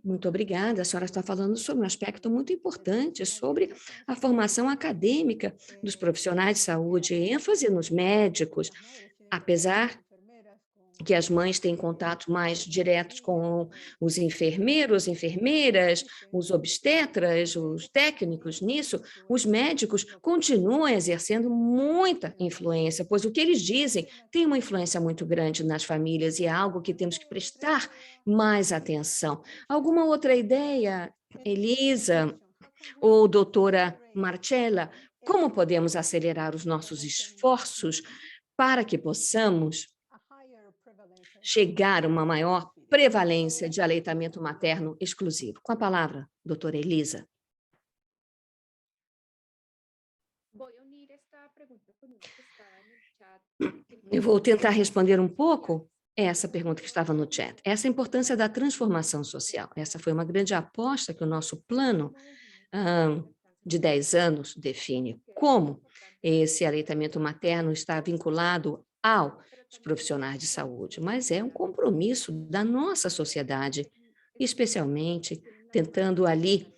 Muito obrigada. A senhora está falando sobre um aspecto muito importante, sobre a formação acadêmica dos profissionais de saúde, ênfase nos médicos, apesar que as mães têm contato mais direto com os enfermeiros, enfermeiras, os obstetras, os técnicos nisso, os médicos continuam exercendo muita influência, pois o que eles dizem tem uma influência muito grande nas famílias e é algo que temos que prestar mais atenção. Alguma outra ideia, Elisa ou doutora Marcella? Como podemos acelerar os nossos esforços para que possamos chegar a uma maior prevalência de aleitamento materno exclusivo. Com a palavra, doutora Elisa. Eu vou tentar responder um pouco essa pergunta que estava no chat. Essa é a importância da transformação social. Essa foi uma grande aposta que o nosso plano de 10 anos define. Como esse aleitamento materno está vinculado aos profissionais de saúde, mas é um compromisso da nossa sociedade, especialmente tentando ali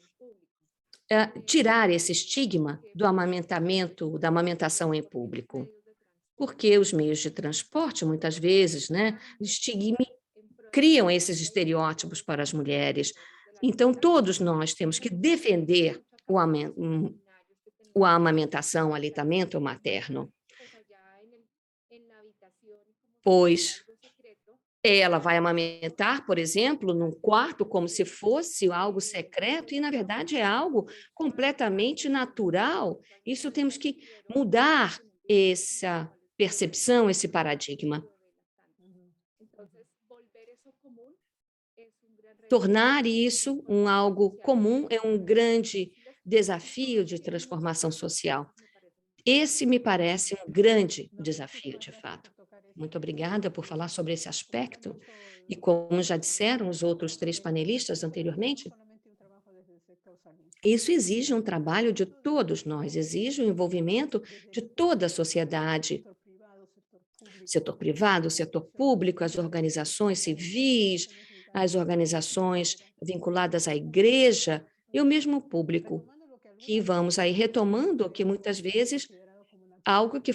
tirar esse estigma do amamentamento, da amamentação em público. Porque os meios de transporte, muitas vezes, né, criam esses estereótipos para as mulheres. Então, todos nós temos que defender a amamentação, o aleitamento materno, pois ela vai amamentar, por exemplo, num quarto como se fosse algo secreto e, na verdade, é algo completamente natural. Isso temos que mudar essa percepção, esse paradigma. Tornar isso algo comum é um grande desafio de transformação social. Esse me parece um grande desafio, de fato. Muito obrigada por falar sobre esse aspecto. E como já disseram os outros 3 panelistas anteriormente, isso exige um trabalho de todos nós, exige o envolvimento de toda a sociedade, setor privado, setor público, as organizações civis, as organizações vinculadas à igreja e o mesmo público, que vamos aí retomando que muitas vezes algo que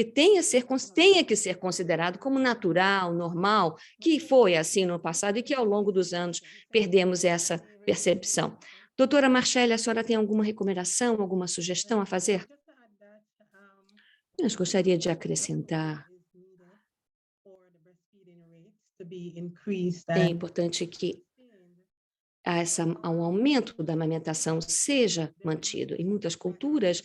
tenha que ser considerado como natural, normal, que foi assim no passado e que ao longo dos anos perdemos essa percepção. Doutora Marcelle, a senhora tem alguma recomendação, alguma sugestão a fazer? Eu gostaria de acrescentar. É importante que o aumento da amamentação seja mantido. Em muitas culturas,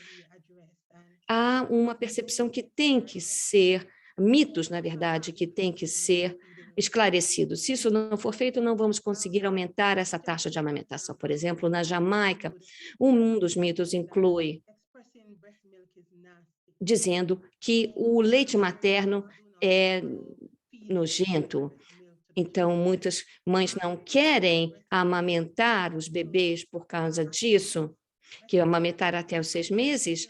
há uma percepção que tem que ser, mitos, na verdade, que tem que ser esclarecidos. Se isso não for feito, não vamos conseguir aumentar essa taxa de amamentação. Por exemplo, na Jamaica, um dos mitos inclui dizendo que o leite materno é nojento. Então, muitas mães não querem amamentar os bebês por causa disso, que amamentar até os 6 meses,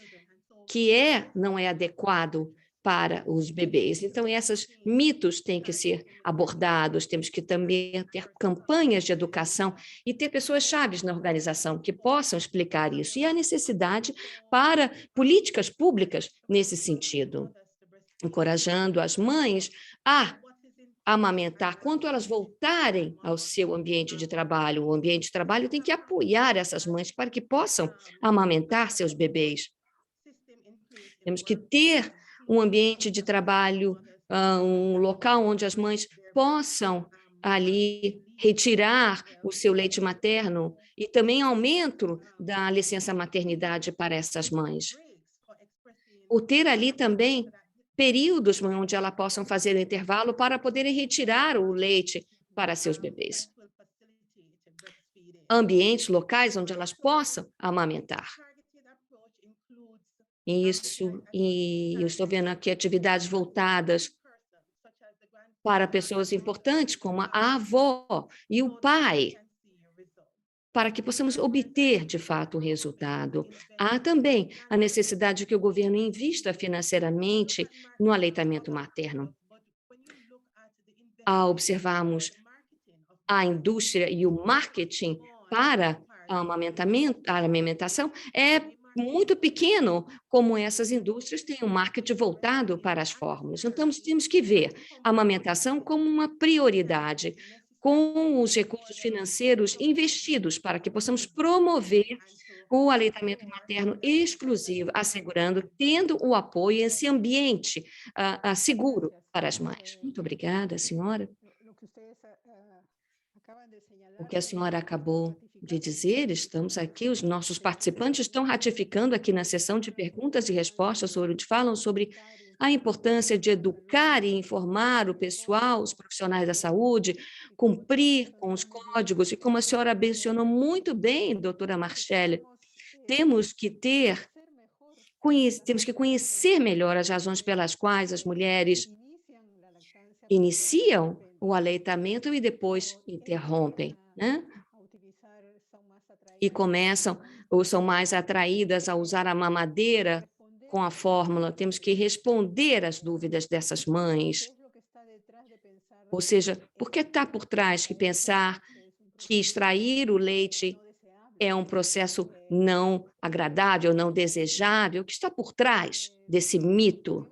que não é adequado para os bebês. Então, esses mitos têm que ser abordados, temos que também ter campanhas de educação e ter pessoas chaves na organização que possam explicar isso. E há necessidade para políticas públicas nesse sentido, encorajando as mães a amamentar, quando elas voltarem ao seu ambiente de trabalho. O ambiente de trabalho tem que apoiar essas mães para que possam amamentar seus bebês. Temos que ter um ambiente de trabalho, um local onde as mães possam ali retirar o seu leite materno e também aumento da licença maternidade para essas mães. Ou ter ali também períodos onde elas possam fazer intervalo para poderem retirar o leite para seus bebês. Ambientes locais onde elas possam amamentar. Isso, e eu estou vendo aqui atividades voltadas para pessoas importantes, como a avó e o pai, para que possamos obter, de fato, o resultado. Há também a necessidade de que o governo invista financeiramente no aleitamento materno. Ao observarmos a indústria e o marketing para a amamentação, é muito pequeno como essas indústrias têm um marketing voltado para as fórmulas. Então, temos que ver a amamentação como uma prioridade, com os recursos financeiros investidos para que possamos promover o aleitamento materno exclusivo, assegurando, tendo o apoio, esse ambiente seguro para as mães. Muito obrigada, senhora. O que a senhora acabou de dizer, estamos aqui, os nossos participantes estão ratificando aqui na sessão de perguntas e respostas, onde falam sobre a importância de educar e informar o pessoal, os profissionais da saúde, cumprir com os códigos, e como a senhora mencionou muito bem, doutora Marchelle, temos que conhecer melhor as razões pelas quais as mulheres iniciam o aleitamento e depois interrompem, né? E começam ou são mais atraídas a usar a mamadeira com a fórmula. Temos que responder às dúvidas dessas mães. Ou seja, por que está por trás que pensar que extrair o leite é um processo não agradável, não desejável? O que está por trás desse mito?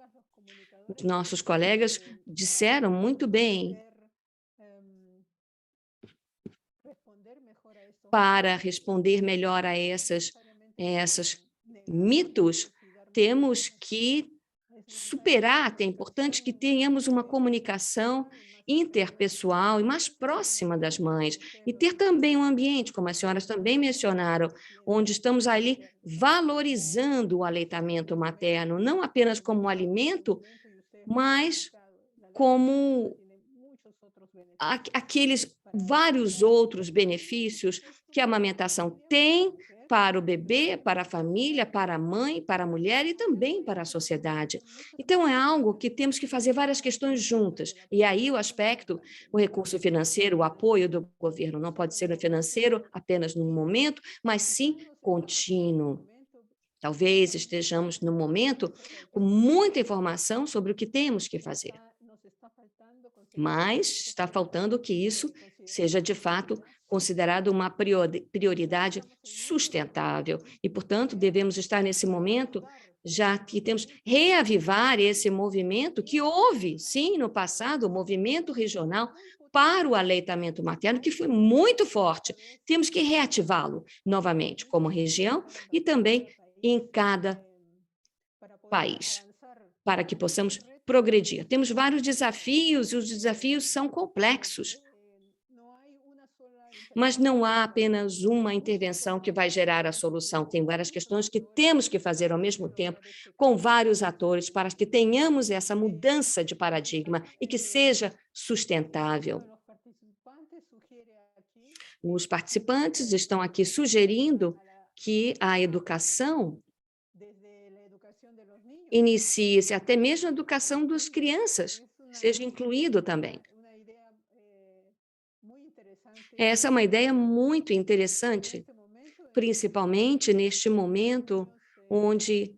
Os nossos colegas disseram muito bem. Para responder melhor a esses mitos, temos que superar, é importante que tenhamos uma comunicação interpessoal e mais próxima das mães, e ter também um ambiente, como as senhoras também mencionaram, onde estamos ali valorizando o aleitamento materno, não apenas como um alimento, mas como aqueles vários outros benefícios que a amamentação tem para o bebê, para a família, para a mãe, para a mulher e também para a sociedade. Então, é algo que temos que fazer várias questões juntas. E aí o aspecto, o recurso financeiro, o apoio do governo, não pode ser financeiro apenas no momento, mas sim contínuo. Talvez estejamos no momento com muita informação sobre o que temos que fazer, mas está faltando que isso seja, de fato, considerado uma prioridade sustentável. E, portanto, devemos estar nesse momento, já que temos reavivar esse movimento que houve, sim, no passado, o movimento regional para o aleitamento materno, que foi muito forte. Temos que reativá-lo novamente, como região e também em cada país, para que possamos progredir. Temos vários desafios e os desafios são complexos. Mas não há apenas uma intervenção que vai gerar a solução. Tem várias questões que temos que fazer ao mesmo tempo, com vários atores, para que tenhamos essa mudança de paradigma e que seja sustentável. Os participantes estão aqui sugerindo que a educação inicie-se até mesmo a educação das crianças, seja incluído também. Essa é uma ideia muito interessante, principalmente neste momento onde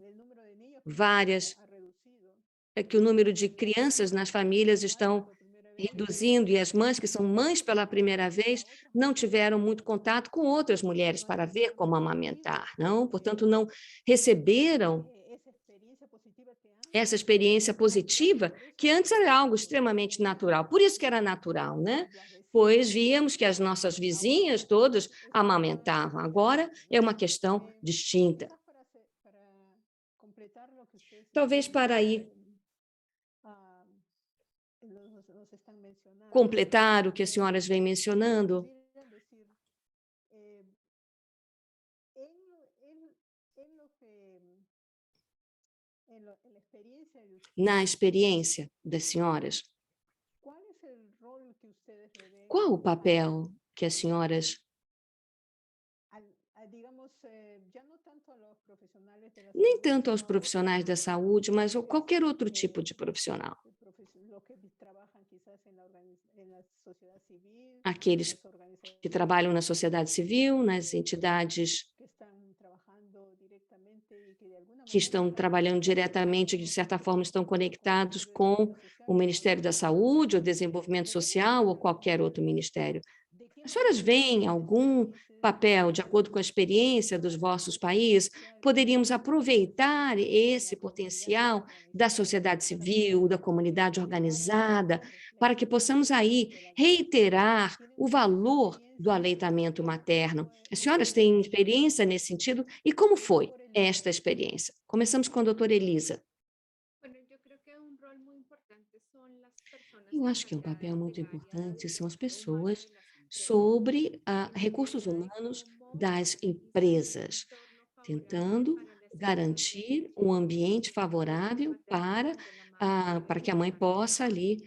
que o número de crianças nas famílias estão reduzindo e as mães que são mães pela primeira vez não tiveram muito contato com outras mulheres para ver como amamentar, não? Portanto, não receberam essa experiência positiva, que antes era algo extremamente natural. Por isso que era natural, né? Pois víamos que as nossas vizinhas todas amamentavam. Agora é uma questão distinta. Talvez para aí completar o que as senhoras vêm mencionando, na experiência das senhoras, qual o papel que as senhoras, nem tanto aos profissionais da saúde, mas a qualquer outro tipo de profissional, aqueles que trabalham na sociedade civil, nas entidades que estão trabalhando diretamente, de certa forma estão conectados com o Ministério da Saúde, o Desenvolvimento Social ou qualquer outro ministério. As senhoras veem algum papel, de acordo com a experiência dos vossos países, poderíamos aproveitar esse potencial da sociedade civil, da comunidade organizada, para que possamos aí reiterar o valor do aleitamento materno. As senhoras têm experiência nesse sentido? E como foi esta experiência? Começamos com a doutora Elisa. Eu acho que um papel muito importante são as pessoas sobre recursos humanos das empresas, tentando garantir um ambiente favorável para que a mãe possa ali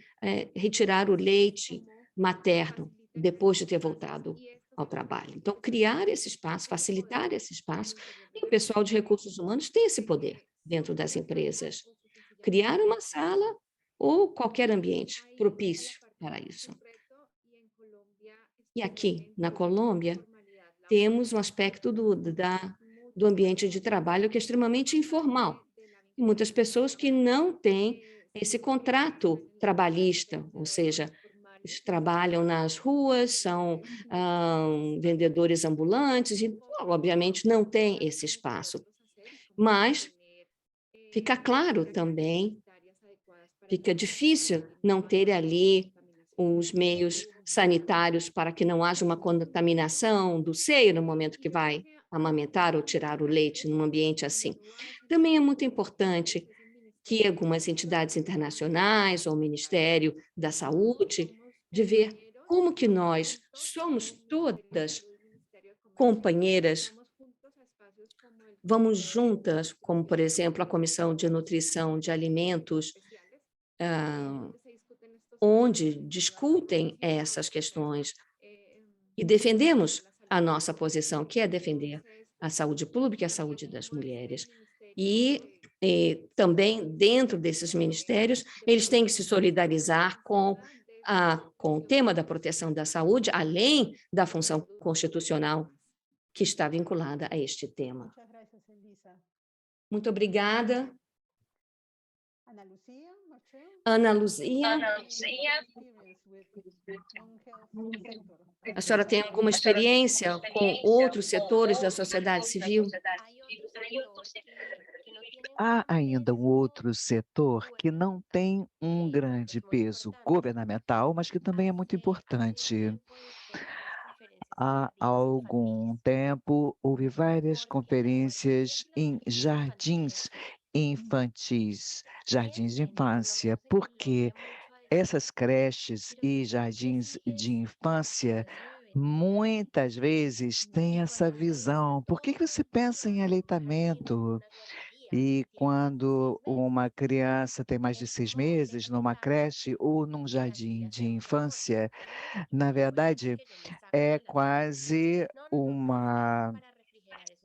retirar o leite materno depois de ter voltado ao trabalho. Então, criar esse espaço, facilitar esse espaço, e o pessoal de recursos humanos tem esse poder dentro das empresas. Criar uma sala ou qualquer ambiente propício para isso. E aqui, na Colômbia, temos um aspecto do ambiente de trabalho que é extremamente informal. E muitas pessoas que não têm esse contrato trabalhista, ou seja, eles trabalham nas ruas, são vendedores ambulantes, e, obviamente, não tem esse espaço. Mas fica claro também, fica difícil não ter ali os meios sanitários para que não haja uma contaminação do seio no momento que vai amamentar ou tirar o leite num ambiente assim. Também é muito importante que algumas entidades internacionais ou o Ministério da Saúde, de ver como que nós somos todas companheiras, vamos juntas, como, por exemplo, a Comissão de Nutrição de Alimentos, onde discutem essas questões e defendemos a nossa posição, que é defender a saúde pública e a saúde das mulheres. E também, dentro desses ministérios, eles têm que se solidarizar com o tema da proteção da saúde, além da função constitucional que está vinculada a este tema. Muchas gracias, Elisa. Muito obrigada, Ana Lucía, Marcel, Ana Luzia. experience with non-health sector. A senhora tem alguma experiência com outros setores da sociedade civil? Há ainda um outro setor que não tem um grande peso governamental, mas que também é muito importante. Há algum tempo, houve várias conferências em jardins infantis, jardins de infância, porque essas creches e jardins de infância muitas vezes têm essa visão. Por que você pensa em aleitamento? E quando uma criança tem mais de 6 meses numa creche ou num jardim de infância, na verdade, é quase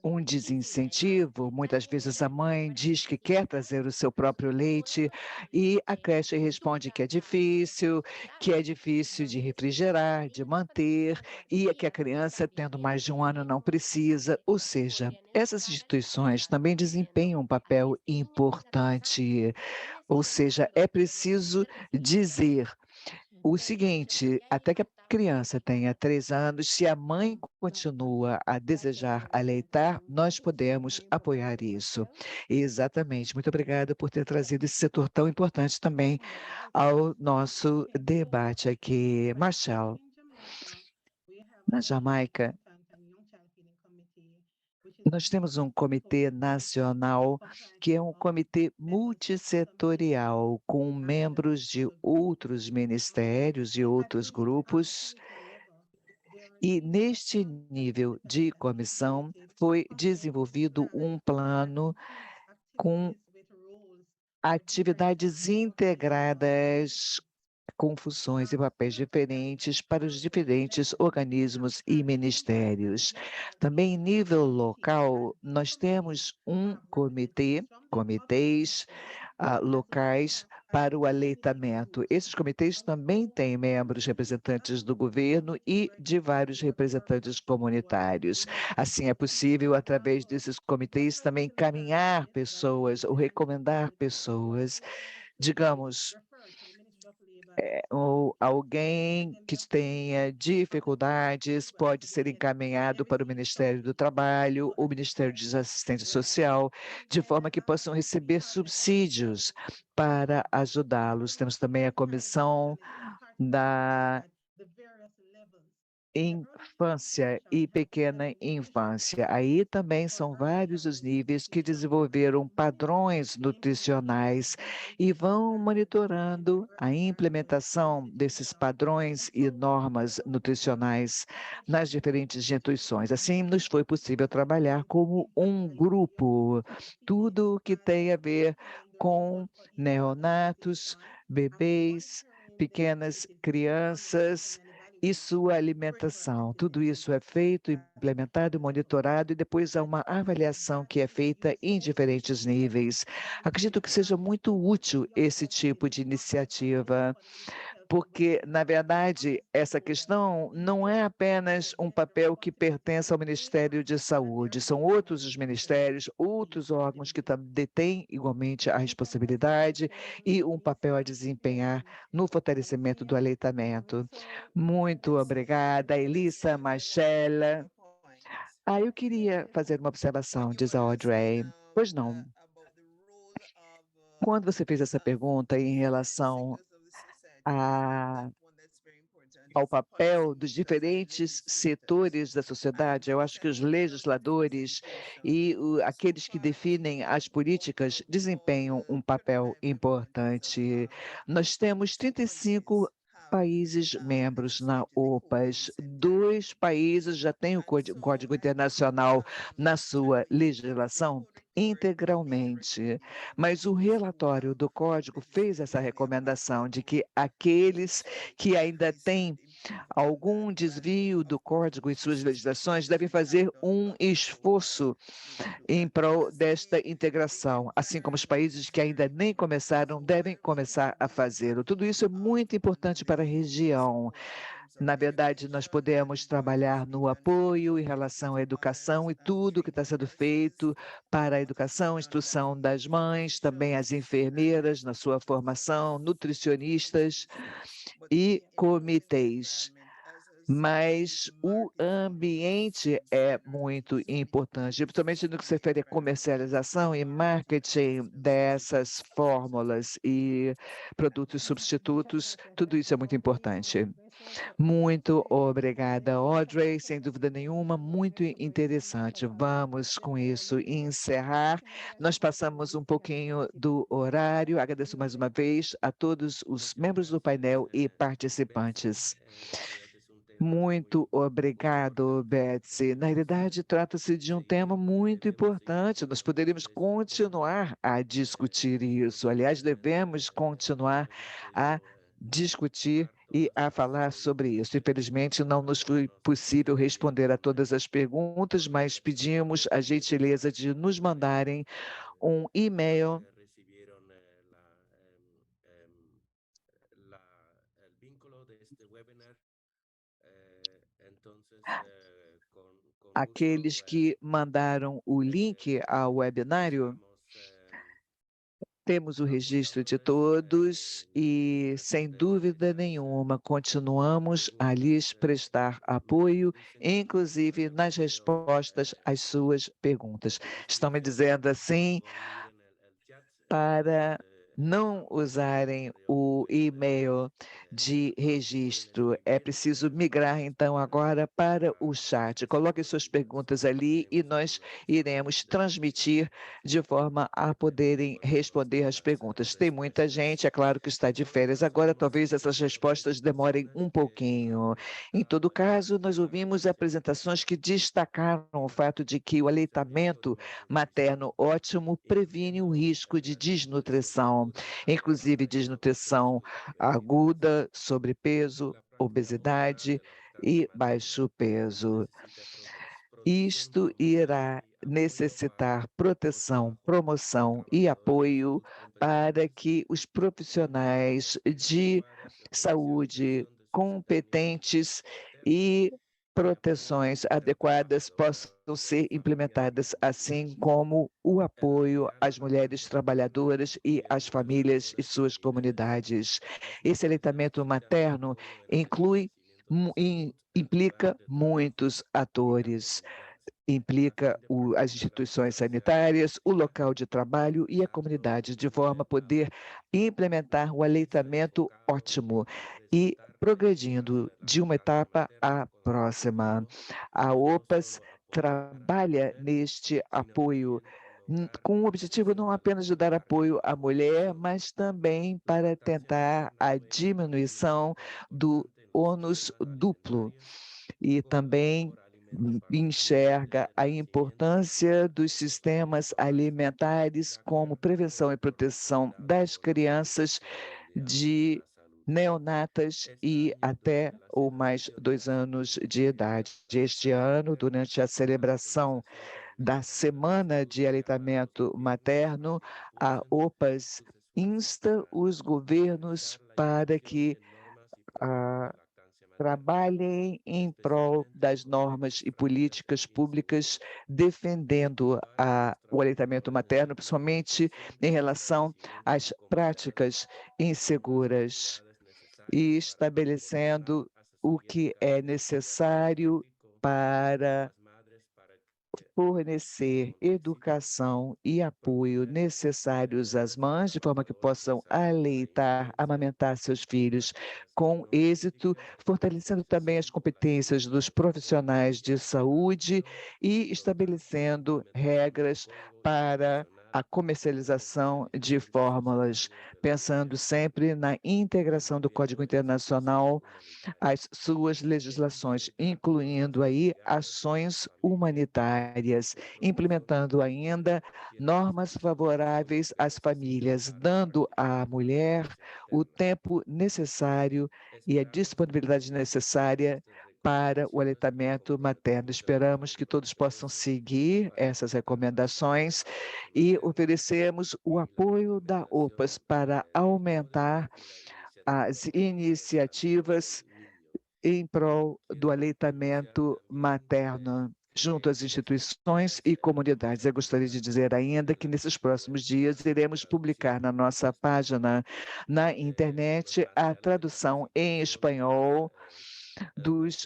um desincentivo. Muitas vezes a mãe diz que quer trazer o seu próprio leite e a creche responde que é difícil de refrigerar, de manter, e que a criança, tendo mais de 1 ano, não precisa. Ou seja, essas instituições também desempenham um papel importante. Ou seja, é preciso dizer o seguinte: até que a criança tenha 3 anos, se a mãe continua a desejar aleitar, nós podemos apoiar isso. Exatamente. Muito obrigada por ter trazido esse setor tão importante também ao nosso debate aqui. Marshall, na Jamaica, nós temos um comitê nacional, que é um comitê multissetorial, com membros de outros ministérios e outros grupos. E neste nível de comissão foi desenvolvido um plano com atividades integradas, com funções e papéis diferentes para os diferentes organismos e ministérios. Também em nível local, nós temos um comitês locais para o aleitamento. Esses comitês também têm membros representantes do governo e de vários representantes comunitários. Assim, é possível, através desses comitês, também encaminhar pessoas ou recomendar pessoas, digamos, ou alguém que tenha dificuldades pode ser encaminhado para o Ministério do Trabalho, o Ministério de Assistência Social, de forma que possam receber subsídios para ajudá-los. Temos também a comissão infância e pequena infância. Aí também são vários os níveis que desenvolveram padrões nutricionais e vão monitorando a implementação desses padrões e normas nutricionais nas diferentes instituições. Assim, nos foi possível trabalhar como um grupo, tudo que tem a ver com neonatos, bebês, pequenas crianças e sua alimentação. Tudo isso é feito, implementado, monitorado e depois há uma avaliação que é feita em diferentes níveis. Acredito que seja muito útil esse tipo de iniciativa, porque, na verdade, essa questão não é apenas um papel que pertence ao Ministério de Saúde, são outros os ministérios, outros órgãos que detêm igualmente a responsabilidade e um papel a desempenhar no fortalecimento do aleitamento. Muito obrigada, Elissa, Machela. Eu queria fazer uma observação, diz a Audrey. Pois não. Quando você fez essa pergunta em relação ao papel dos diferentes setores da sociedade, eu acho que os legisladores e aqueles que definem as políticas desempenham um papel importante. Nós temos 35 países membros na OPAS, 2 países já têm o Código Internacional na sua legislação integralmente, mas o relatório do Código fez essa recomendação de que aqueles que ainda têm algum desvio do Código em suas legislações devem fazer um esforço em prol desta integração, assim como os países que ainda nem começaram devem começar a fazê-lo. Tudo isso é muito importante para a região. Na verdade, nós podemos trabalhar no apoio em relação à educação e tudo que está sendo feito para a educação, instrução das mães, também as enfermeiras na sua formação, nutricionistas e comitês. Mas o ambiente é muito importante, principalmente no que se refere à comercialização e marketing dessas fórmulas e produtos substitutos, tudo isso é muito importante. Muito obrigada, Audrey, sem dúvida nenhuma, muito interessante. Vamos com isso encerrar. Nós passamos um pouquinho do horário. Agradeço mais uma vez a todos os membros do painel e participantes. Muito obrigado, Betsy. Na realidade, trata-se de um tema muito importante. Nós poderíamos continuar a discutir isso. Aliás, devemos continuar a discutir e a falar sobre isso. Infelizmente, não nos foi possível responder a todas as perguntas, mas pedimos a gentileza de nos mandarem um e-mail aqueles que mandaram o link ao webinário. Temos o registro de todos e, sem dúvida nenhuma, continuamos a lhes prestar apoio, inclusive nas respostas às suas perguntas. Estão me dizendo assim para não usarem o e-mail de registro. É preciso migrar, então, agora para o chat. Coloquem suas perguntas ali e nós iremos transmitir de forma a poderem responder as perguntas. Tem muita gente, é claro que está de férias agora, talvez essas respostas demorem um pouquinho. Em todo caso, nós ouvimos apresentações que destacaram o fato de que o aleitamento materno ótimo previne o risco de desnutrição, inclusive desnutrição aguda, sobrepeso, obesidade e baixo peso. Isto irá necessitar proteção, promoção e apoio para que os profissionais de saúde competentes e proteções adequadas possam ser implementadas, assim como o apoio às mulheres trabalhadoras e às famílias e suas comunidades. Esse aleitamento materno implica muitos atores. implica as instituições sanitárias, o local de trabalho e a comunidade, de forma a poder implementar o aleitamento ótimo e progredindo de uma etapa à próxima. A OPAS trabalha neste apoio com o objetivo não apenas de dar apoio à mulher, mas também para tentar a diminuição do ônus duplo e também enxerga a importância dos sistemas alimentares como prevenção e proteção das crianças de neonatas e até ou mais 2 anos de idade. Este ano, durante a celebração da Semana de Aleitamento Materno, a OPAS insta os governos para que trabalhem em prol das normas e políticas públicas defendendo o aleitamento materno, principalmente em relação às práticas inseguras e estabelecendo o que é necessário para fornecer educação e apoio necessários às mães, de forma que possam aleitar, amamentar seus filhos com êxito, fortalecendo também as competências dos profissionais de saúde e estabelecendo regras para a comercialização de fórmulas, pensando sempre na integração do Código Internacional às suas legislações, incluindo aí ações humanitárias, implementando ainda normas favoráveis às famílias, dando à mulher o tempo necessário e a disponibilidade necessária para o aleitamento materno. Esperamos que todos possam seguir essas recomendações e oferecemos o apoio da OPAS para aumentar as iniciativas em prol do aleitamento materno junto às instituições e comunidades. Eu gostaria de dizer ainda que nesses próximos dias iremos publicar na nossa página na internet a tradução em espanhol dos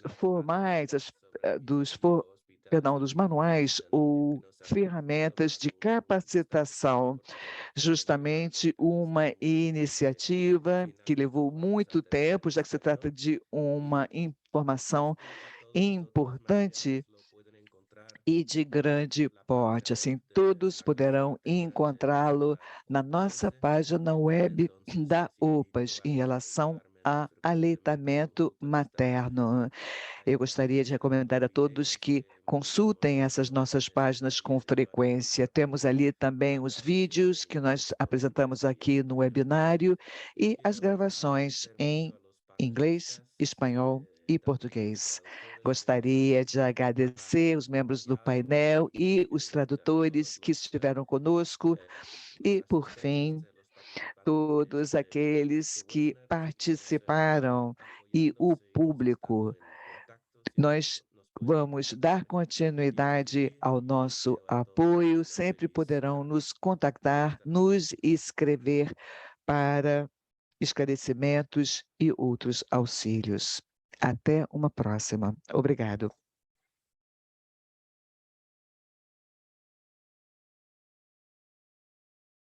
dos manuais ou ferramentas de capacitação, justamente uma iniciativa que levou muito tempo, já que se trata de uma informação importante e de grande porte. Assim, todos poderão encontrá-lo na nossa página web da OPAS em relação a aleitamento materno. Eu gostaria de recomendar a todos que consultem essas nossas páginas com frequência. Temos ali também os vídeos que nós apresentamos aqui no webinário e as gravações em inglês, espanhol e português. Gostaria de agradecer os membros do painel e os tradutores que estiveram conosco e, por fim, todos aqueles que participaram e o público. Nós vamos dar continuidade ao nosso apoio, sempre poderão nos contactar, nos escrever para esclarecimentos e outros auxílios. Até uma próxima. Obrigado.